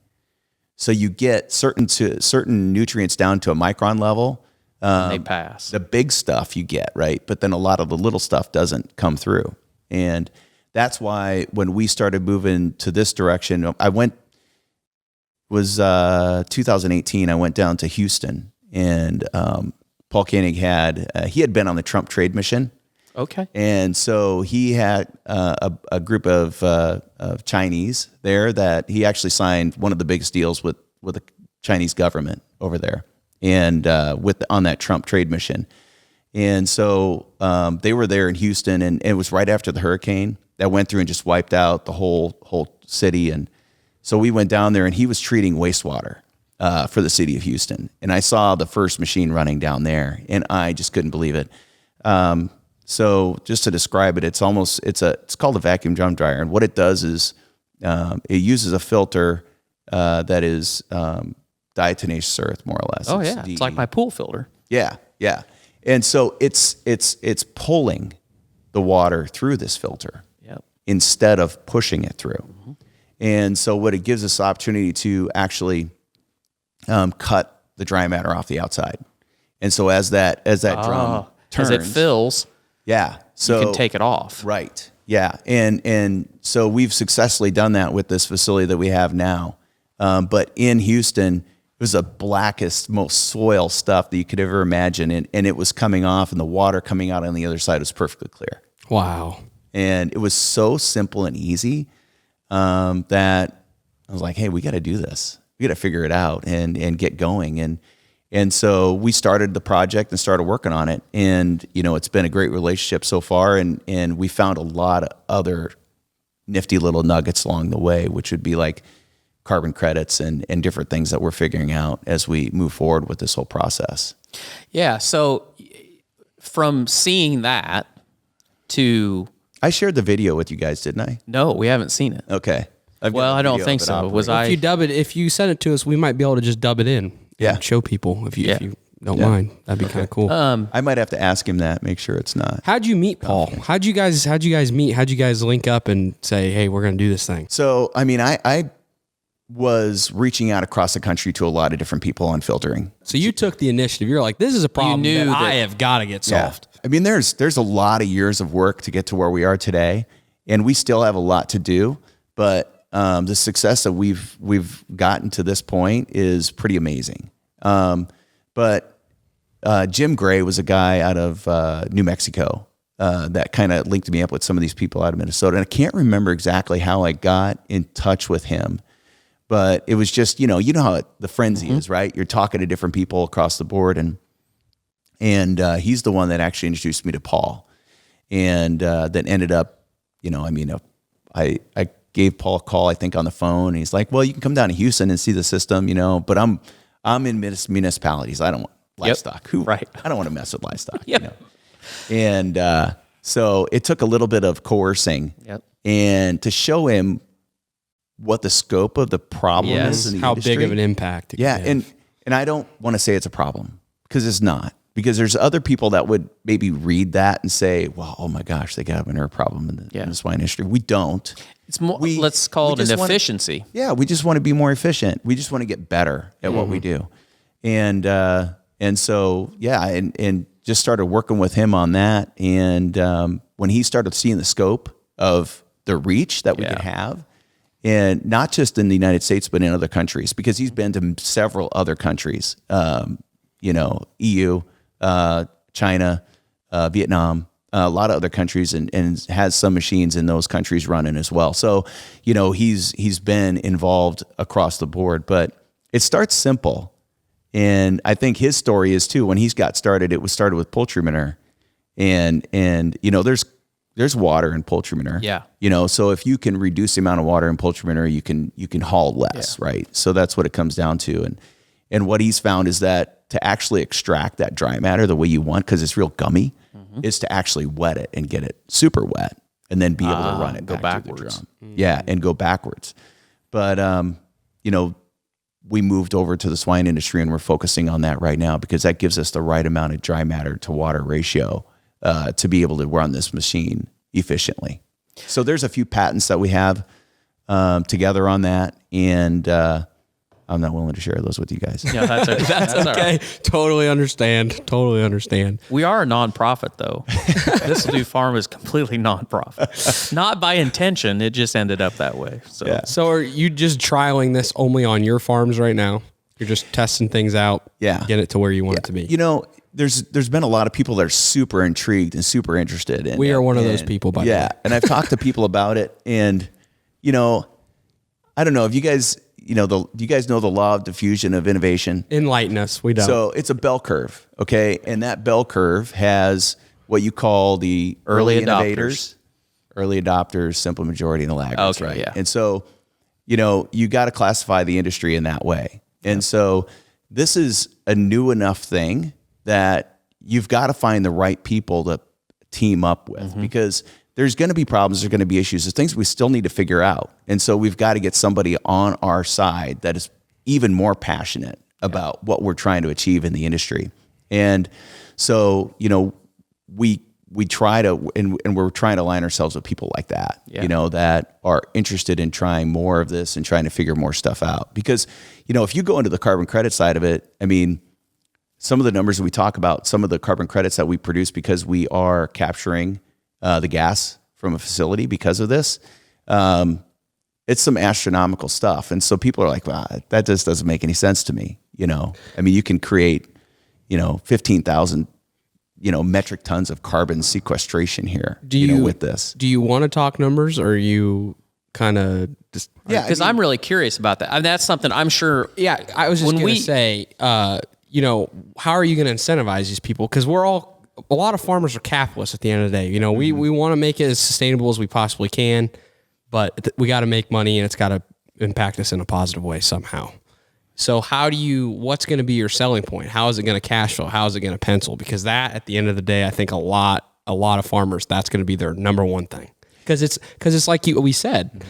So you get certain nutrients down to a micron level. They pass. The big stuff you get, right? But then a lot of the little stuff doesn't come through. And that's why when we started moving to this direction, 2018, I went down to Houston, and Paul Koenig he had been on the Trump trade mission. Okay. And so he had a group of Chinese there that he actually signed one of the biggest deals with the Chinese government over there, and on that Trump trade mission. And so they were there in Houston, and it was right after the hurricane that went through and just wiped out the whole city. And so we went down there, and he was treating wastewater for the city of Houston. And I saw the first machine running down there, and I just couldn't believe it. So just to describe it, it's called a vacuum drum dryer. And what it does is it uses a filter that is diatomaceous earth, more or less. Oh, yeah. It's like my pool filter. Yeah, yeah. And so it's pulling the water through this filter instead of pushing it through. Mm-hmm. And so what it gives us the opportunity to actually cut the dry matter off the outside. And so as that drum turns, as it fills, so you can take it off. Right. Yeah. And so we've successfully done that with this facility that we have now. But in Houston, it was the blackest, most soil stuff that you could ever imagine. And it was coming off, and the water coming out on the other side was perfectly clear. Wow. And it was so simple and easy that I was like, hey, we got to do this. We got to figure it out and get going. And so we started the project and started working on it. And, it's been a great relationship so far. And we found a lot of other nifty little nuggets along the way, which would be like carbon credits and different things that we're figuring out as we move forward with this whole process. Yeah. So from seeing that to... I shared the video with you guys, didn't I? No, we haven't seen it. Okay. Well, I don't think so. If you send it to us, we might be able to just dub it in. Yeah. And show people if you don't mind. That'd be kind of cool. I might have to ask him that, make sure it's not. How'd you meet Paul? How'd you guys meet? How'd you guys link up and say, hey, we're going to do this thing? So, I was reaching out across the country to a lot of different people on filtering. So you took the initiative. You're like, this is a problem knew that that I have got to get solved. Yeah. There's a lot of years of work to get to where we are today, and we still have a lot to do. but the success that we've gotten to this point is pretty amazing. But Jim Gray was a guy out of New Mexico that kind of linked me up with some of these people out of Minnesota. And I can't remember exactly how I got in touch with him, but it was just, you know how the frenzy is, right? You're talking to different people across the board, and he's the one that actually introduced me to Paul, and then ended up, I gave Paul a call, I think, on the phone, and he's like, well, you can come down to Houston and see the system, but I'm in municipalities. I don't want livestock. Right. I don't want to mess with livestock. Yep. And so it took a little bit of coercing, and to show him what the scope of the problem is in the how industry. big of an impact. And I don't want to say it's a problem, because it's not. Because there's other people that would maybe read that and say, well, oh my gosh, they got a nerve problem in the swine industry. We don't. It's more, let's call it an efficiency. We just want to be more efficient. We just want to get better at what we do. And so, and just started working with him on that. And when he started seeing the scope of the reach that we could have, and not just in the United States, but in other countries, because he's been to several other countries, EU, China, Vietnam, a lot of other countries, and has some machines in those countries running as well. So, he's been involved across the board, but it starts simple. And I think his story is too, when he's got started, it was started with poultry manure, and there's water in poultry manure. Yeah. So if you can reduce the amount of water in poultry manure, you can haul less, right? So that's what it comes down to. And what he's found is that to actually extract that dry matter the way you want, because it's real gummy, is to actually wet it and get it super wet, and then be able to run it back to the drum. Yeah, and go backwards. But we moved over to the swine industry, and we're focusing on that right now, because that gives us the right amount of dry matter to water ratio to be able to run this machine efficiently. So there's a few patents that we have together on that, and I'm not willing to share those with you guys. Yeah, that's okay. That's okay. All right. Totally understand. We are a nonprofit, though. This New Farm is completely nonprofit. Not by intention. It just ended up that way. So, So are you just trialing this only on your farms right now? You're just testing things out, get it to where you want it to be. There's been a lot of people that are super intrigued and super interested. And we are one of those people, by the way. Yeah, and I've talked to people about it, and I don't know if you guys, do you guys know the law of diffusion of innovation? Enlighten us. We don't. So it's a bell curve, okay? And that bell curve has what you call the early innovators, early adopters, simple majority, and the laggards, right? Yeah. And so, you got to classify the industry in that way. And so this is a new enough thing that you've got to find the right people to team up with, because there's going to be problems, there's going to be issues, there's things we still need to figure out. And so we've got to get somebody on our side that is even more passionate about what we're trying to achieve in the industry. And so, we try to, and we're trying to align ourselves with people like that, that are interested in trying more of this and trying to figure more stuff out. Because, if you go into the carbon credit side of it, some of the numbers that we talk about, some of the carbon credits that we produce because we are capturing the gas from a facility because of this, it's some astronomical stuff. And so people are like, wow, that just doesn't make any sense to me. You can create, 15,000, metric tons of carbon sequestration here, with this. Do you want to talk numbers, or are you kind of just... Yeah, because I'm really curious about that. That's something I'm sure... Yeah, I was just going to say, how are you going to incentivize these people? Because a lot of farmers are capitalists at the end of the day. We want to make it as sustainable as we possibly can, but we got to make money, and it's got to impact us in a positive way somehow. So what's going to be your selling point? How is it going to cash flow? How is it going to pencil? Because that, at the end of the day, I think a lot of farmers, that's going to be their number one thing. Because it's like we said,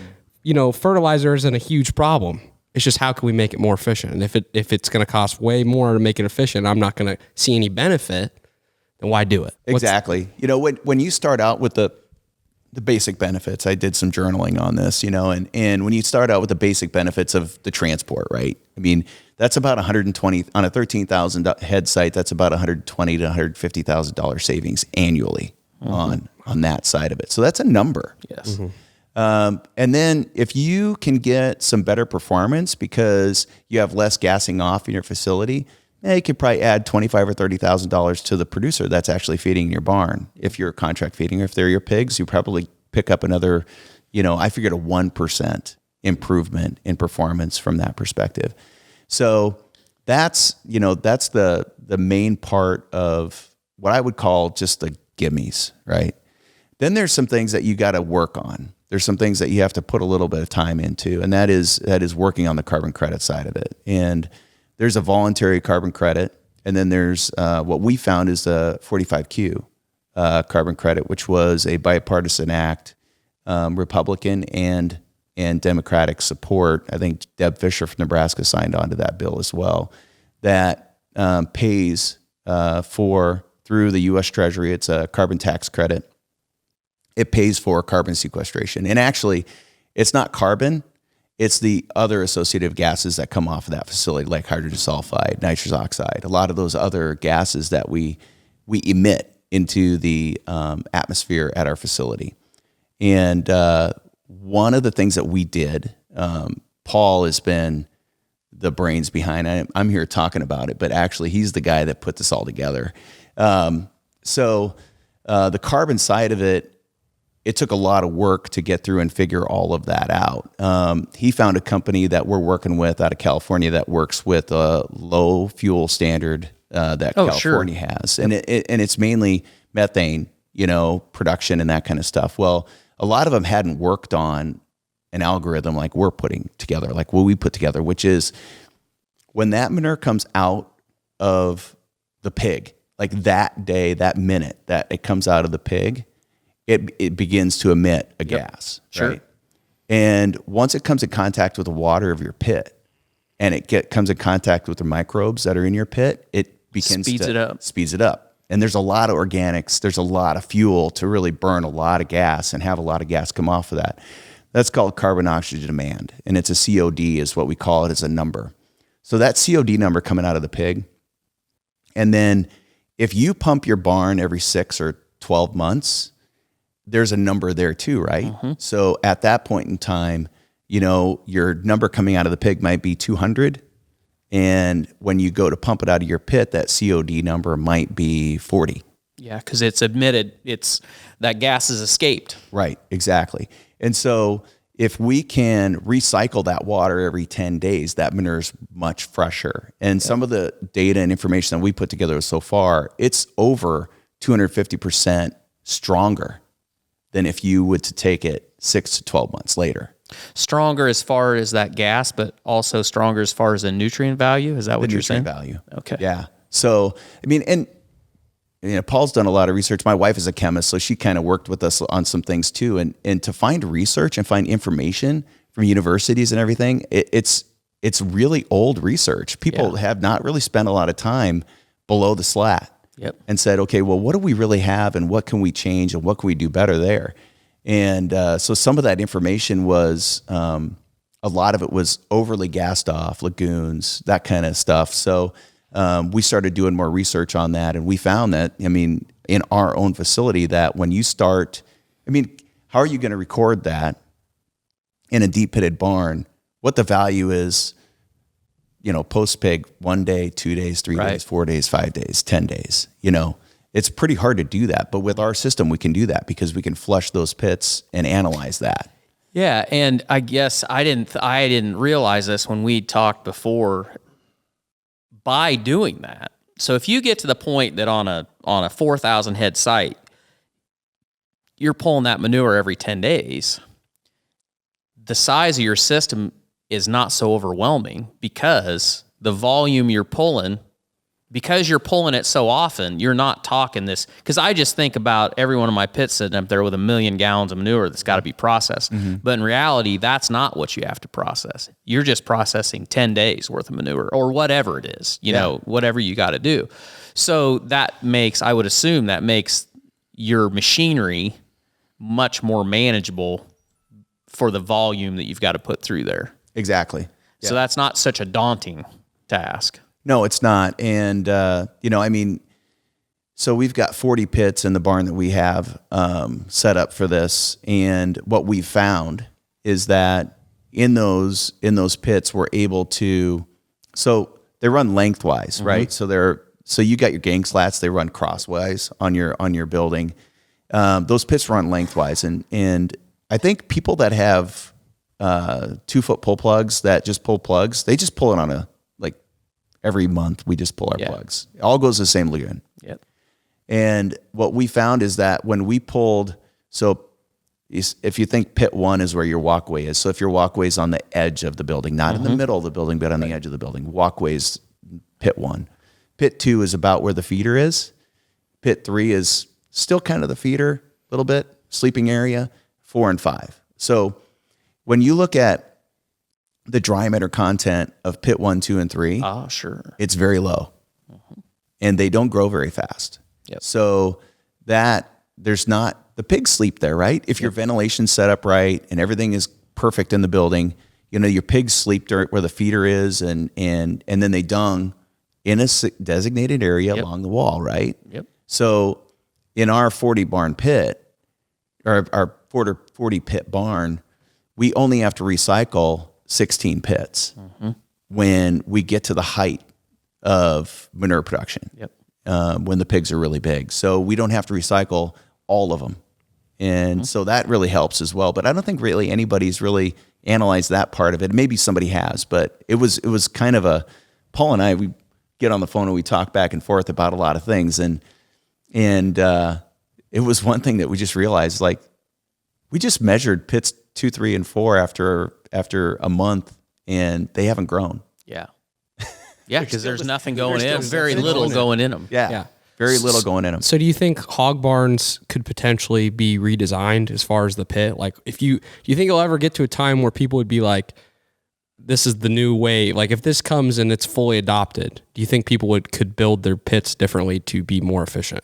fertilizer isn't a huge problem. It's just, how can we make it more efficient? And if it's going to cost way more to make it efficient, I'm not going to see any benefit, then why do it? Exactly. When you start out with the basic benefits, I did some journaling on this, and when you start out with the basic benefits of the transport, right? That's about 120 on a 13,000 head site. That's about $120,000 to $150,000 savings annually on that side of it. So that's a number. Yes. And then if you can get some better performance because you have less gassing off in your facility, you could probably add $25,000 or $30,000 to the producer that's actually feeding your barn. If you're contract feeding, or if they're your pigs, you probably pick up another, I figured a 1% improvement in performance from that perspective. So that's the main part of what I would call just the gimmies, right? Then there's some things that you got to work on. There's some things that you have to put a little bit of time into, and that is working on the carbon credit side of it. And there's a voluntary carbon credit, and then there's what we found is the 45Q carbon credit, which was a bipartisan act, Republican and Democratic support. I think Deb Fisher from Nebraska signed on to that bill as well. That pays through the U.S. Treasury. It's a carbon tax credit. It pays for carbon sequestration. And actually, it's not carbon. It's the other associated gases that come off of that facility, like hydrogen sulfide, nitrous oxide, a lot of those other gases that we emit into the atmosphere at our facility. And one of the things that we did, Paul has been the brains behind it. I'm here talking about it, but actually he's the guy that put this all together. So the carbon side of it, it took a lot of work to get through and figure all of that out. He found a company that we're working with out of California that works with a low fuel standard that California has. And it's mainly methane, production and that kind of stuff. Well, a lot of them hadn't worked on an algorithm like we're putting together, like what we put together, which is when that manure comes out of the pig, like that day, that minute that it comes out of the pig, it begins to emit a gas, sure. Right? And once it comes in contact with the water of your pit and it comes in contact with the microbes that are in your pit, it begins speeds it up. And there's a lot of organics. There's a lot of fuel to really burn a lot of gas and have a lot of gas come off of that. That's called carbon oxygen demand. And it's a COD is what we call it as a number. So that COD number coming out of the pig. And then if you pump your barn every 6 or 12 months, there's a number there too, right? Mm-hmm. So at that point in time, your number coming out of the pig might be 200. And when you go to pump it out of your pit, that COD number might be 40. Yeah, because it's emitted, that gas is escaped. Right, exactly. And so if we can recycle that water every 10 days, that manure is much fresher. And some of the data and information that we put together so far, it's over 250% stronger than if you would to take it 6 to 12 months later. Stronger as far as that gas, but also stronger as far as the nutrient value? Is that what you're saying? Value. Okay. Yeah. So, and Paul's done a lot of research. My wife is a chemist, so she kind of worked with us on some things too. And to find research and find information from universities and everything, it's really old research. People have not really spent a lot of time below the slat. Yep. And said, okay, well, what do we really have and what can we change and what can we do better there? And so some of that information was, a lot of it was overly gassed off, lagoons, that kind of stuff. So we started doing more research on that, and we found that, in our own facility, that when you start, how are you going to record that in a deep pitted barn, what the value is, post pig 1 day, 2 days, 3 days, 4 days, 5 days, 10 days, it's pretty hard to do that. But with our system, we can do that because we can flush those pits and analyze that. Yeah. And I guess I didn't realize this when we talked before. By doing that, so if you get to the point that on a 4,000 head site, you're pulling that manure every 10 days, the size of your system is not so overwhelming because the volume you're pulling, because you're pulling it so often, you're not talking this. Because I just think about every one of my pits sitting up there with 1 million gallons of manure that's got to be processed. Mm-hmm. But in reality, that's not what you have to process. You're just processing 10 days worth of manure or whatever it is, whatever you got to do. So I would assume that makes your machinery much more manageable for the volume that you've got to put through there. Exactly. So that's not such a daunting task. No, it's not. And, So we've got 40 pits in the barn that we have set up for this, and what we've found is that in those pits we're able to, so they run lengthwise, right? So you got your gang slats, they run crosswise on your building. Those pits run lengthwise, and I think people that have 2-foot pull plugs that just pull plugs, they just pull it on every month we just pull our plugs. It all goes to the same lagoon. Yep. And what we found is that when we pulled, so if you think pit 1 is where your walkway is, so if your walkway is on the edge of the building, not in the middle of the building, but on the edge of the building, walkway's pit 1. Pit 2 is about where the feeder is. Pit 3 is still kind of the feeder, a little bit, sleeping area, 4 and 5. So when you look at the dry matter content of pit 1, 2, and 3, sure, it's very low. And they don't grow very fast. Yep. So that there's not, the pigs sleep there, right? If your ventilation's set up right and everything is perfect in the building, your pigs sleep where the feeder is, and then they dung in a designated area along the wall, right? Yep. So in our 40 barn pit, or our 40 pit barn, we only have to recycle 16 pits when we get to the height of manure production. Yep. When the pigs are really big. So we don't have to recycle all of them. And so that really helps as well. But I don't think really anybody's really analyzed that part of it. Maybe somebody has, but it was kind of Paul and I, we get on the phone and we talk back and forth about a lot of things. And it was one thing that we just realized, we just measured pits 2, 3, and 4 after a month, and they haven't grown. Yeah. Yeah, because there's nothing going in, very little going in them. Yeah. Very little going in them. So do you think hog barns could potentially be redesigned as far as the pit? Like, do you think it'll ever get to a time where people would be like, this is the new way? Like, if this comes and it's fully adopted, do you think people could build their pits differently to be more efficient?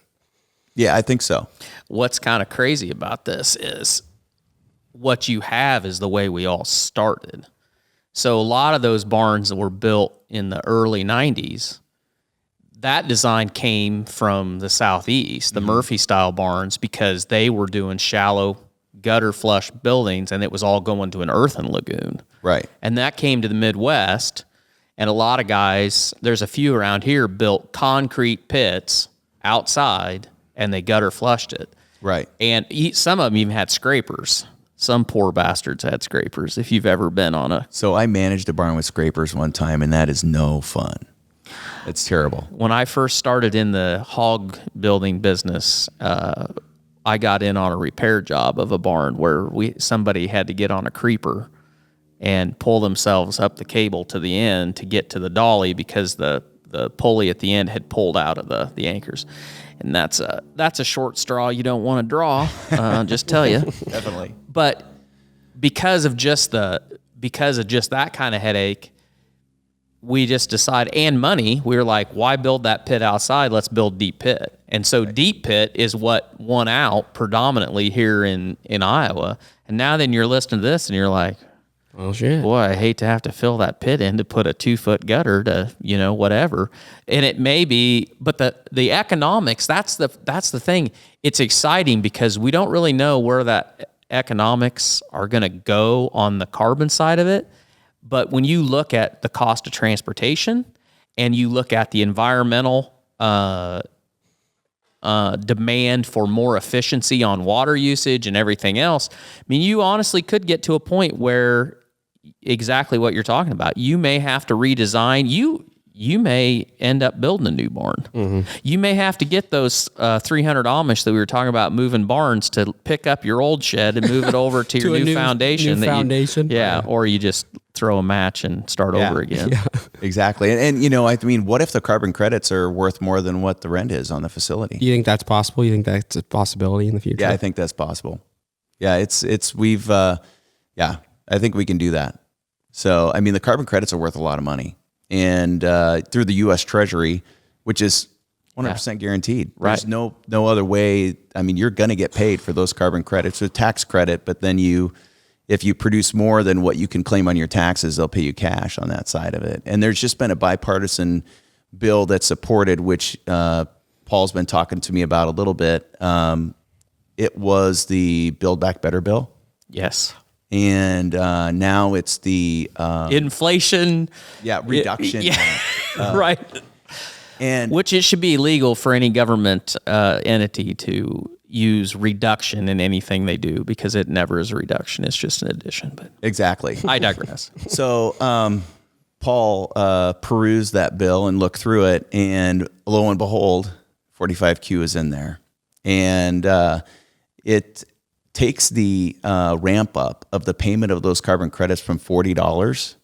Yeah, I think so. What's kind of crazy about this is what you have is the way we all started. So a lot of those barns that were built in the early 90s, that design came from the Southeast, the Murphy-style barns, because they were doing shallow gutter flush buildings, and it was all going to an earthen lagoon. Right. And that came to the Midwest, and a lot of guys, there's a few around here, built concrete pits outside, and they gutter flushed it. Right. And some of them even had scrapers. Some poor bastards had scrapers, if you've ever been on a... So I managed a barn with scrapers one time, and that is no fun. It's terrible. When I first started in the hog building business, I got in on a repair job of a barn where somebody had to get on a creeper and pull themselves up the cable to the end to get to the dolly because the pulley at the end had pulled out of the anchors. And that's a short straw you don't want to draw, just tell you. Definitely. But because of just that kind of headache, we just decided, and money, we were like, why build that pit outside? Let's build deep pit. And so deep pit is what won out predominantly here in Iowa. And now then you're listening to this and you're like, well, shit. Boy, I hate to have to fill that pit in to put a 2-foot gutter to, whatever. And it may be, but the economics, that's the thing. It's exciting because we don't really know where that economics are going to go on the carbon side of it. But when you look at the cost of transportation and you look at the environmental demand for more efficiency on water usage and everything else, I mean, you honestly could get to a point where exactly what you're talking about. You may have to redesign. You may end up building a new barn. Mm-hmm. You may have to get those 300 Amish that we were talking about moving barns to pick up your old shed and move it over to your new foundation. Or you just throw a match and start over again. Yeah. Exactly. And what if the carbon credits are worth more than what the rent is on the facility? You think that's possible? You think that's a possibility in the future? Yeah, I think that's possible. Yeah, I think we can do that. So, the carbon credits are worth a lot of money. And through the U.S. Treasury, which is 100% guaranteed. Right. There's no other way. You're going to get paid for those carbon credits, a tax credit, but then if you produce more than what you can claim on your taxes, they'll pay you cash on that side of it. And there's just been a bipartisan bill that's supported, which Paul's been talking to me about a little bit. It was the Build Back Better bill. Yes. And now it's the Inflation. Reduction Yeah. Act. Right. And Which it should be illegal for any government entity to use reduction in anything they do, because it never is a reduction. It's just an addition. But exactly. I digress. So Paul perused that bill and looked through it, and lo and behold, 45Q is in there. And it takes the ramp up of the payment of those carbon credits from $40.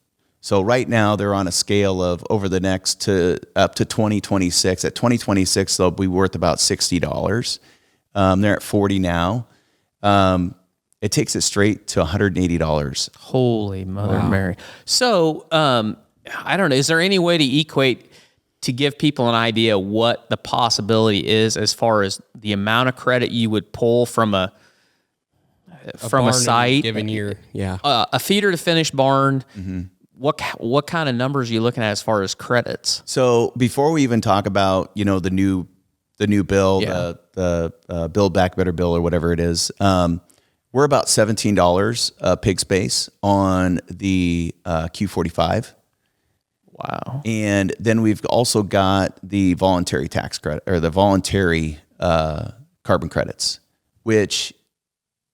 So right now they're on a scale of over the next up to 2026. At 2026, they'll be worth about $60. They're at 40 now. It takes it straight to $180. Holy Mother Mary. So, I don't know. Is there any way to equate, to give people an idea what the possibility is as far as the amount of credit you would pull from a barn site? given year. Yeah. A feeder to finish barn. Mm-hmm. What kind of numbers are you looking at as far as credits? So before we even talk about, the new bill, the Build Back Better bill or whatever it is, we're about $17 a pig space on the Q45. Wow. And then we've also got the voluntary tax credit, or the voluntary carbon credits, which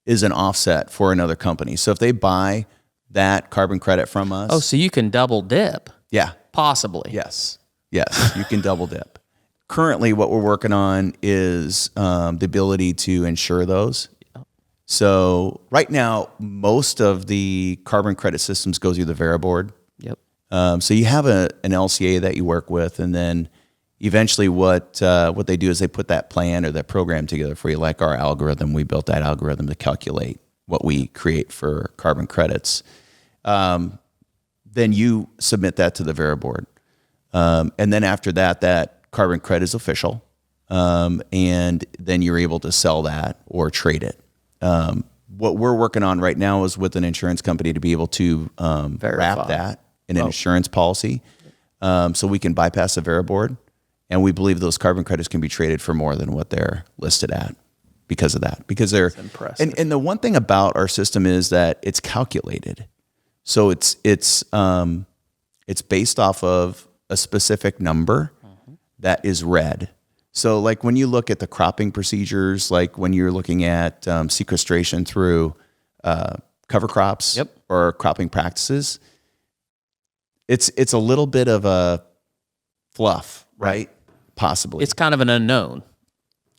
is an offset for another company. So if they buy that carbon credit from us. Oh, so you can double dip. Yeah. Possibly. Yes, you can double dip. Currently, what we're working on is the ability to insure those. So right now, most of the carbon credit systems go through the Veriboard. Yep. So you have an LCA that you work with, and then eventually what they do is they put that plan or that program together for you, like our algorithm. We built that algorithm to calculate what we create for carbon credits. Then you submit that to the Veriboard. And then after that, that carbon credit is official. And then you're able to sell that or trade it. What we're working on right now is with an insurance company to be able to wrap that in an insurance policy, so we can bypass the Veriboard. And we believe those carbon credits can be traded for more than what they're listed at because of that. Because they're impressive. And the one thing about our system is that it's calculated. So it's based off of a specific number that is read. So like when you look at the cropping procedures, like when you're looking at sequestration through cover crops or cropping practices, it's a little bit of a fluff, right? Possibly. It's kind of an unknown.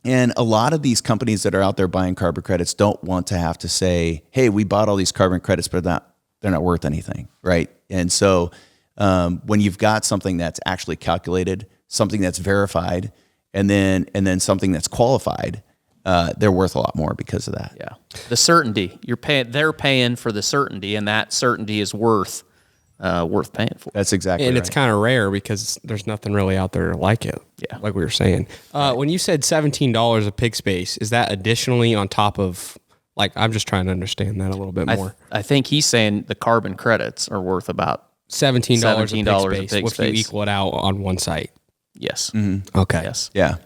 And a lot of these companies that are out there buying carbon credits don't want to have to say, hey, we bought all these carbon credits, but they're not worth anything, right? And so when you've got something that's actually calculated, something that's verified, and then something that's qualified, they're worth a lot more because of that. Yeah. The certainty. They're paying for the certainty, and that certainty is worth paying for. That's exactly And right. it's kind of rare because there's nothing really out there like it. Yeah. Like we were saying. When you said $17 a pig space, is that additionally on top of, like, I'm just trying to understand that a little bit more. I think he's saying the carbon credits are worth about $17 a $17 a pig pig space if you space. equal it out on one site. yes. Okay. Yes. Yeah.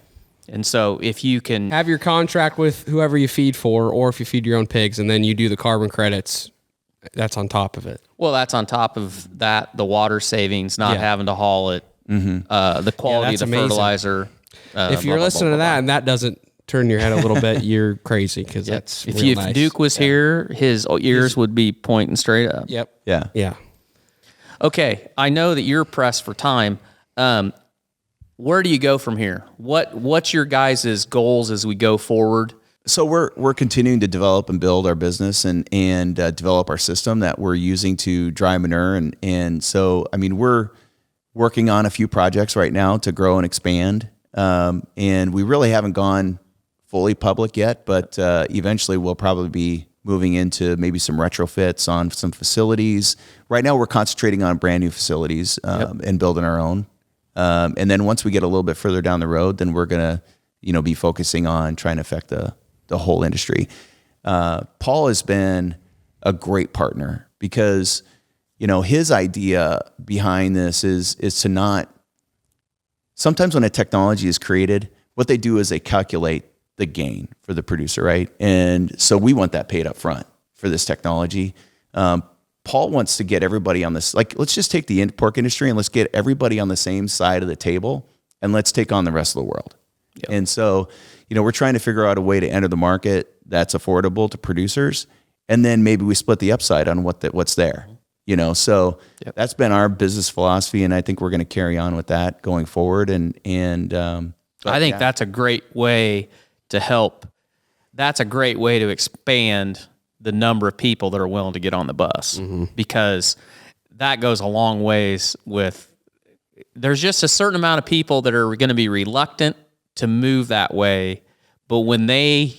And so if you can Have your contract with whoever you feed for, or if you feed your own pigs and then you do the carbon credits, that's on top of it. well, that's on top of that, the water savings, not having to haul it, the quality of that's the amazing. fertilizer. If you're listening to that and that doesn't turn your head a little bit, you're crazy because that's if real nice. Duke was here, his ears would be pointing straight up. Yep. Yeah. Yeah. Okay, I know that you're pressed for time. Where do you go from here? What's your guys' goals as we go forward? So we're continuing to develop and build our business and develop our system that we're using to dry manure. And so, I mean, we're working on a few projects right now to grow and expand. And we really haven't gone fully public yet, but eventually we'll probably be moving into maybe some retrofits on some facilities. Right now we're concentrating on brand new facilities and building our own. And then once we get a little bit further down the road, then we're going to, be focusing on trying to affect the whole industry. Paul has been a great partner because, his idea behind this is to not, sometimes when a technology is created, what they do is they calculate the gain for the producer, right? And so we want that paid up front for this technology. Paul wants to get everybody on this, like, let's just take the pork industry and let's get everybody on the same side of the table and let's take on the rest of the world. Yep. And so, we're trying to figure out a way to enter the market that's affordable to producers. And then maybe we split the upside on what's there, so that's been our business philosophy. And I think we're going to carry on with that going forward. And I think that's a great way to help. That's a great way to expand the number of people that are willing to get on the bus, because that goes a long ways with, there's just a certain amount of people that are going to be reluctant to move that way. But when they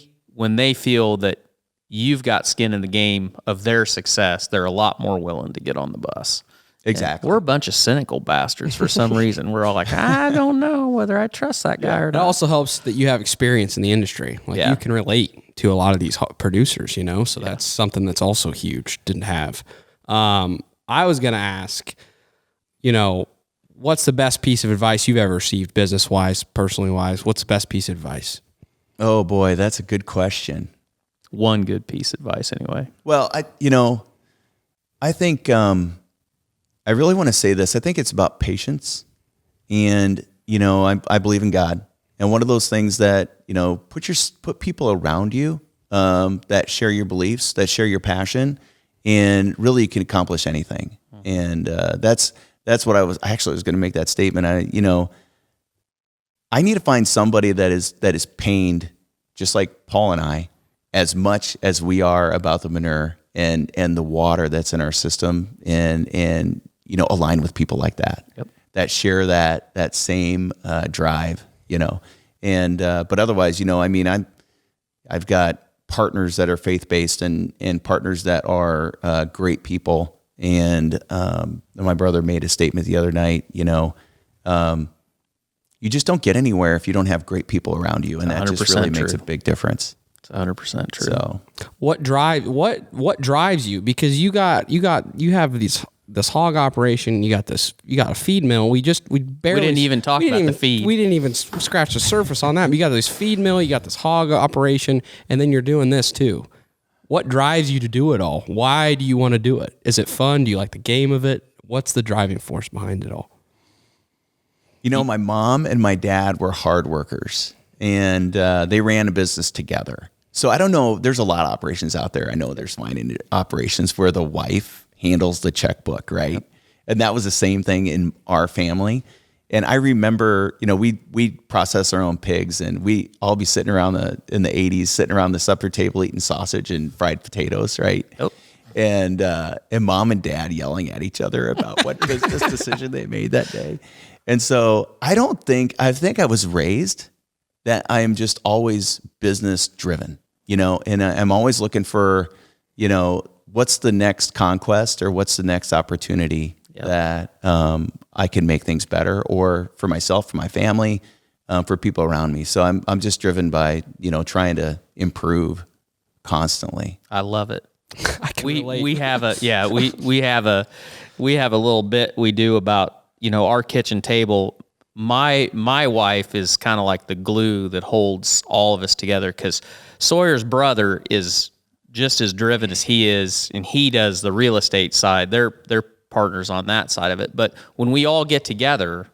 feel that you've got skin in the game of their success, they're a lot more willing to get on the bus. Exactly. And we're a bunch of cynical bastards for some reason. We're all like, I don't know whether I trust that guy or It not. also helps that you have experience in the industry. Like you can relate to a lot of these producers, so that's something that's also huge. Didn't have. I was going to ask, what's the best piece of advice you've ever received, business-wise, personally-wise? What's the best piece of advice? Oh boy, that's a good question. One good piece of advice anyway. Well, I think, I really want to say this. I think it's about patience, and I believe in God, and one of those things that put people around you that share your beliefs, that share your passion, and really you can accomplish anything. And that's what I was going to make that statement. I need to find somebody that is pained just like Paul and I, as much as we are about the manure and the water that's in our system, and align with people like that, that share that same drive, and but otherwise, I've got partners that are faith-based and partners that are great people. And my brother made a statement the other night, you just don't get anywhere if you don't have great people around you, and that just really makes a big difference. It's 100% true. So, what drives you? Because you have this hog operation. You got a feed mill. We didn't even talk about the feed. We didn't even scratch the surface on that. But you got this feed mill. You got this hog operation, and then you're doing this too. What drives you to do it all? Why do you want to do it? Is it fun? Do you like the game of it? What's the driving force behind it all? My mom and my dad were hard workers, and they ran a business together. So I don't know. There's a lot of operations out there. I know there's mining operations where the wife handles the checkbook, right? Yep. And that was the same thing in our family. And I remember, we process our own pigs, and we all be sitting around in the 80s, sitting around the supper table eating sausage and fried potatoes, right? Yep. And mom and dad yelling at each other about what business decision they made that day. And so I think I was raised that I am just always business driven, and I'm always looking for, what's the next conquest or what's the next opportunity that I can make things better, or for myself, for my family, for people around me. So I'm just driven by, trying to improve constantly. I love it. I can relate. We have a little bit we do about, our kitchen table. My wife is kind of like the glue that holds all of us together, because Sawyer's brother is just as driven as he is, and he does the real estate side. They're partners on that side of it. But when we all get together,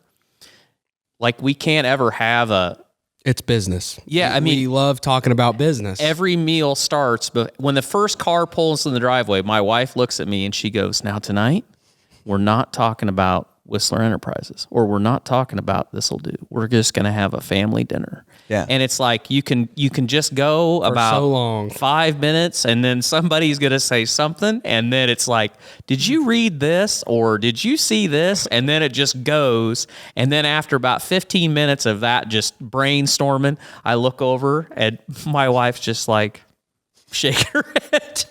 like, we can't ever have it's business. Yeah, we love talking about business. Every meal starts, but when the first car pulls in the driveway, my wife looks at me and she goes, "Now tonight, we're not talking about Whistler Enterprises, or we're not talking about This'll Do. We're just going to have a family dinner." Yeah. And it's like you can just go about so long. 5 minutes, and then somebody's going to say something, and then it's like, "Did you read this, or did you see this?" And then it just goes. And then after about 15 minutes of that just brainstorming, I look over and my wife's just like shaking her head.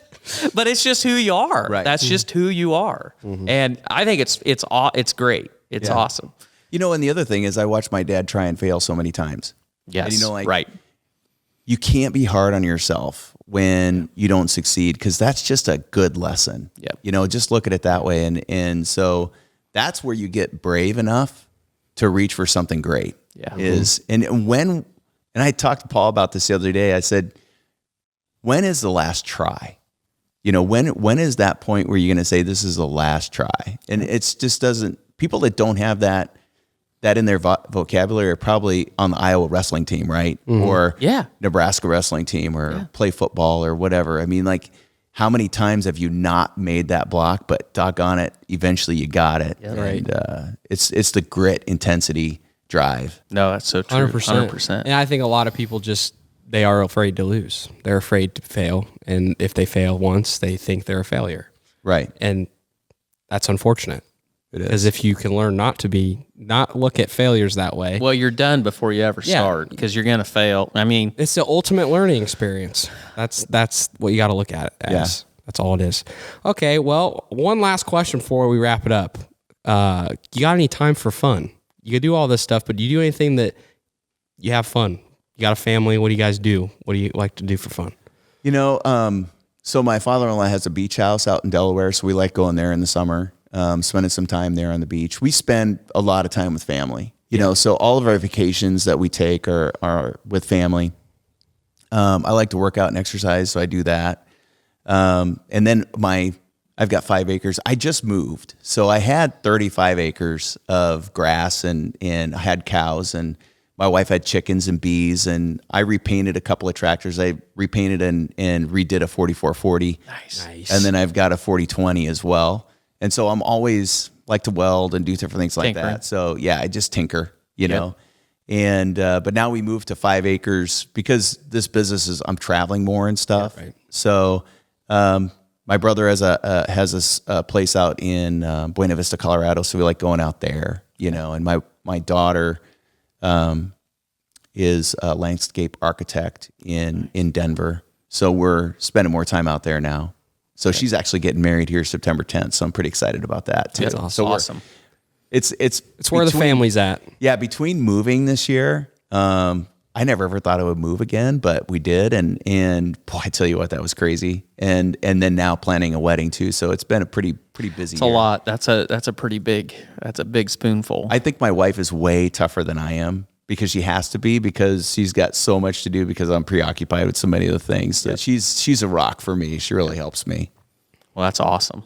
But it's just who you are. Right. That's just who you are. Mm-hmm. And I think it's great. It's awesome. And the other thing is, I watched my dad try and fail so many times. Yes. And right. You can't be hard on yourself when you don't succeed, because that's just a good lesson. Yep. Just look at it that way. And so that's where you get brave enough to reach for something great. Yeah. And when And I talked to Paul about this the other day. I said, when is the last try? You know, when is that point where you're going to say this is the last try? And it's just doesn't, people that don't have that in their vocabulary are probably on the Iowa wrestling team, right? Or Nebraska wrestling team, or play football or whatever. I mean, like, how many times have you not made that block, but doggone it, eventually you got it. Yep. And it's the grit, intensity, drive. No, that's so true. 100%. And I think a lot of people they are afraid to lose. They're afraid to fail. And if they fail once, they think they're a failure. Right. And that's unfortunate. It is. Because if you can learn not look at failures that way. Well, you're done before you ever start, because you're going to fail. I mean, it's the ultimate learning experience. That's what you got to look at it as. Yeah. That's all it is. Okay, well, one last question before we wrap it up. You got any time for fun? You can do all this stuff, but do you do anything that you have fun? You got a family? What do you guys do? What do you like to do for fun? You know, so my father-in-law has a beach house out in Delaware, so we like going there in the summer, spending some time there on the beach. We spend a lot of time with family, you know, so all of our vacations that we take are with family. I like to work out and exercise, so I do that. And then I've got 5 acres. I just moved, so I had 35 acres of grass and I had cows, and my wife had chickens and bees, and I repainted a couple of tractors. I repainted and redid a 4440. nice. And then I've got a 4020 as well. And so I'm always like to weld and do different things like Tinkering. that. So yeah, I just tinker, you know. And but now we moved to 5 acres because this business I'm traveling more and stuff. Yeah, right. So my brother has a place out in Buena Vista, Colorado. So we like going out there, you know. And my daughter is a landscape architect in Denver. So we're spending more time out there now. So she's actually getting married here September 10th. So I'm pretty excited about that too. That's awesome. So Awesome. It's where the family's at. Yeah, between moving this year, I never ever thought I would move again, but we did, and boy, I tell you what, that was crazy. And then now planning a wedding too. So it's been a pretty busy. It's a lot. That's a big spoonful. I think my wife is way tougher than I am, because she has to be, because she's got so much to do, because I'm preoccupied with so many other things. That she's a rock for me. She really helps me. Well, that's awesome.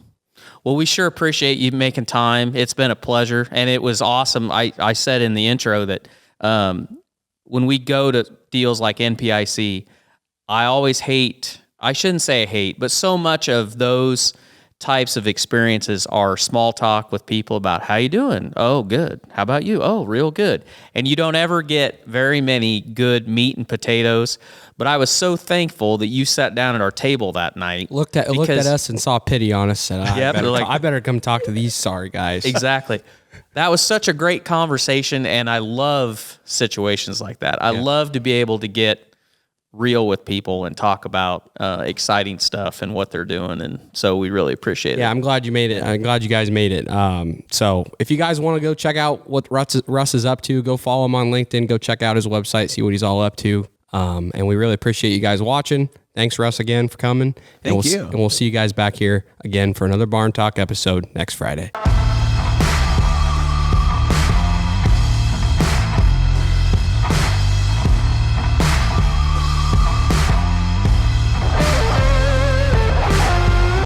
Well, we sure appreciate you making time. It's been a pleasure, and it was awesome. I said in the intro that when we go to deals like NPIC, I always I shouldn't say I hate, but so much of those types of experiences are small talk with people about how you doing. Oh, good. How about you? Oh, real good. And you don't ever get very many good meat and potatoes. But I was so thankful that you sat down at our table that night. Looked at us and saw pity on us. Said, I better come talk to these sorry guys. Exactly. That was such a great conversation, and I love situations like that. I love to be able to get real with people and talk about exciting stuff and what they're doing, and so we really appreciate it. Yeah, I'm glad you made it. I'm glad you guys made it. So if you guys want to go check out what Russ is up to, go follow him on LinkedIn, go check out his website, see what he's all up to. And we really appreciate you guys watching. Thanks, Russ, again for coming. Thank you. And we'll see you guys back here again for another Barn Talk episode next Friday.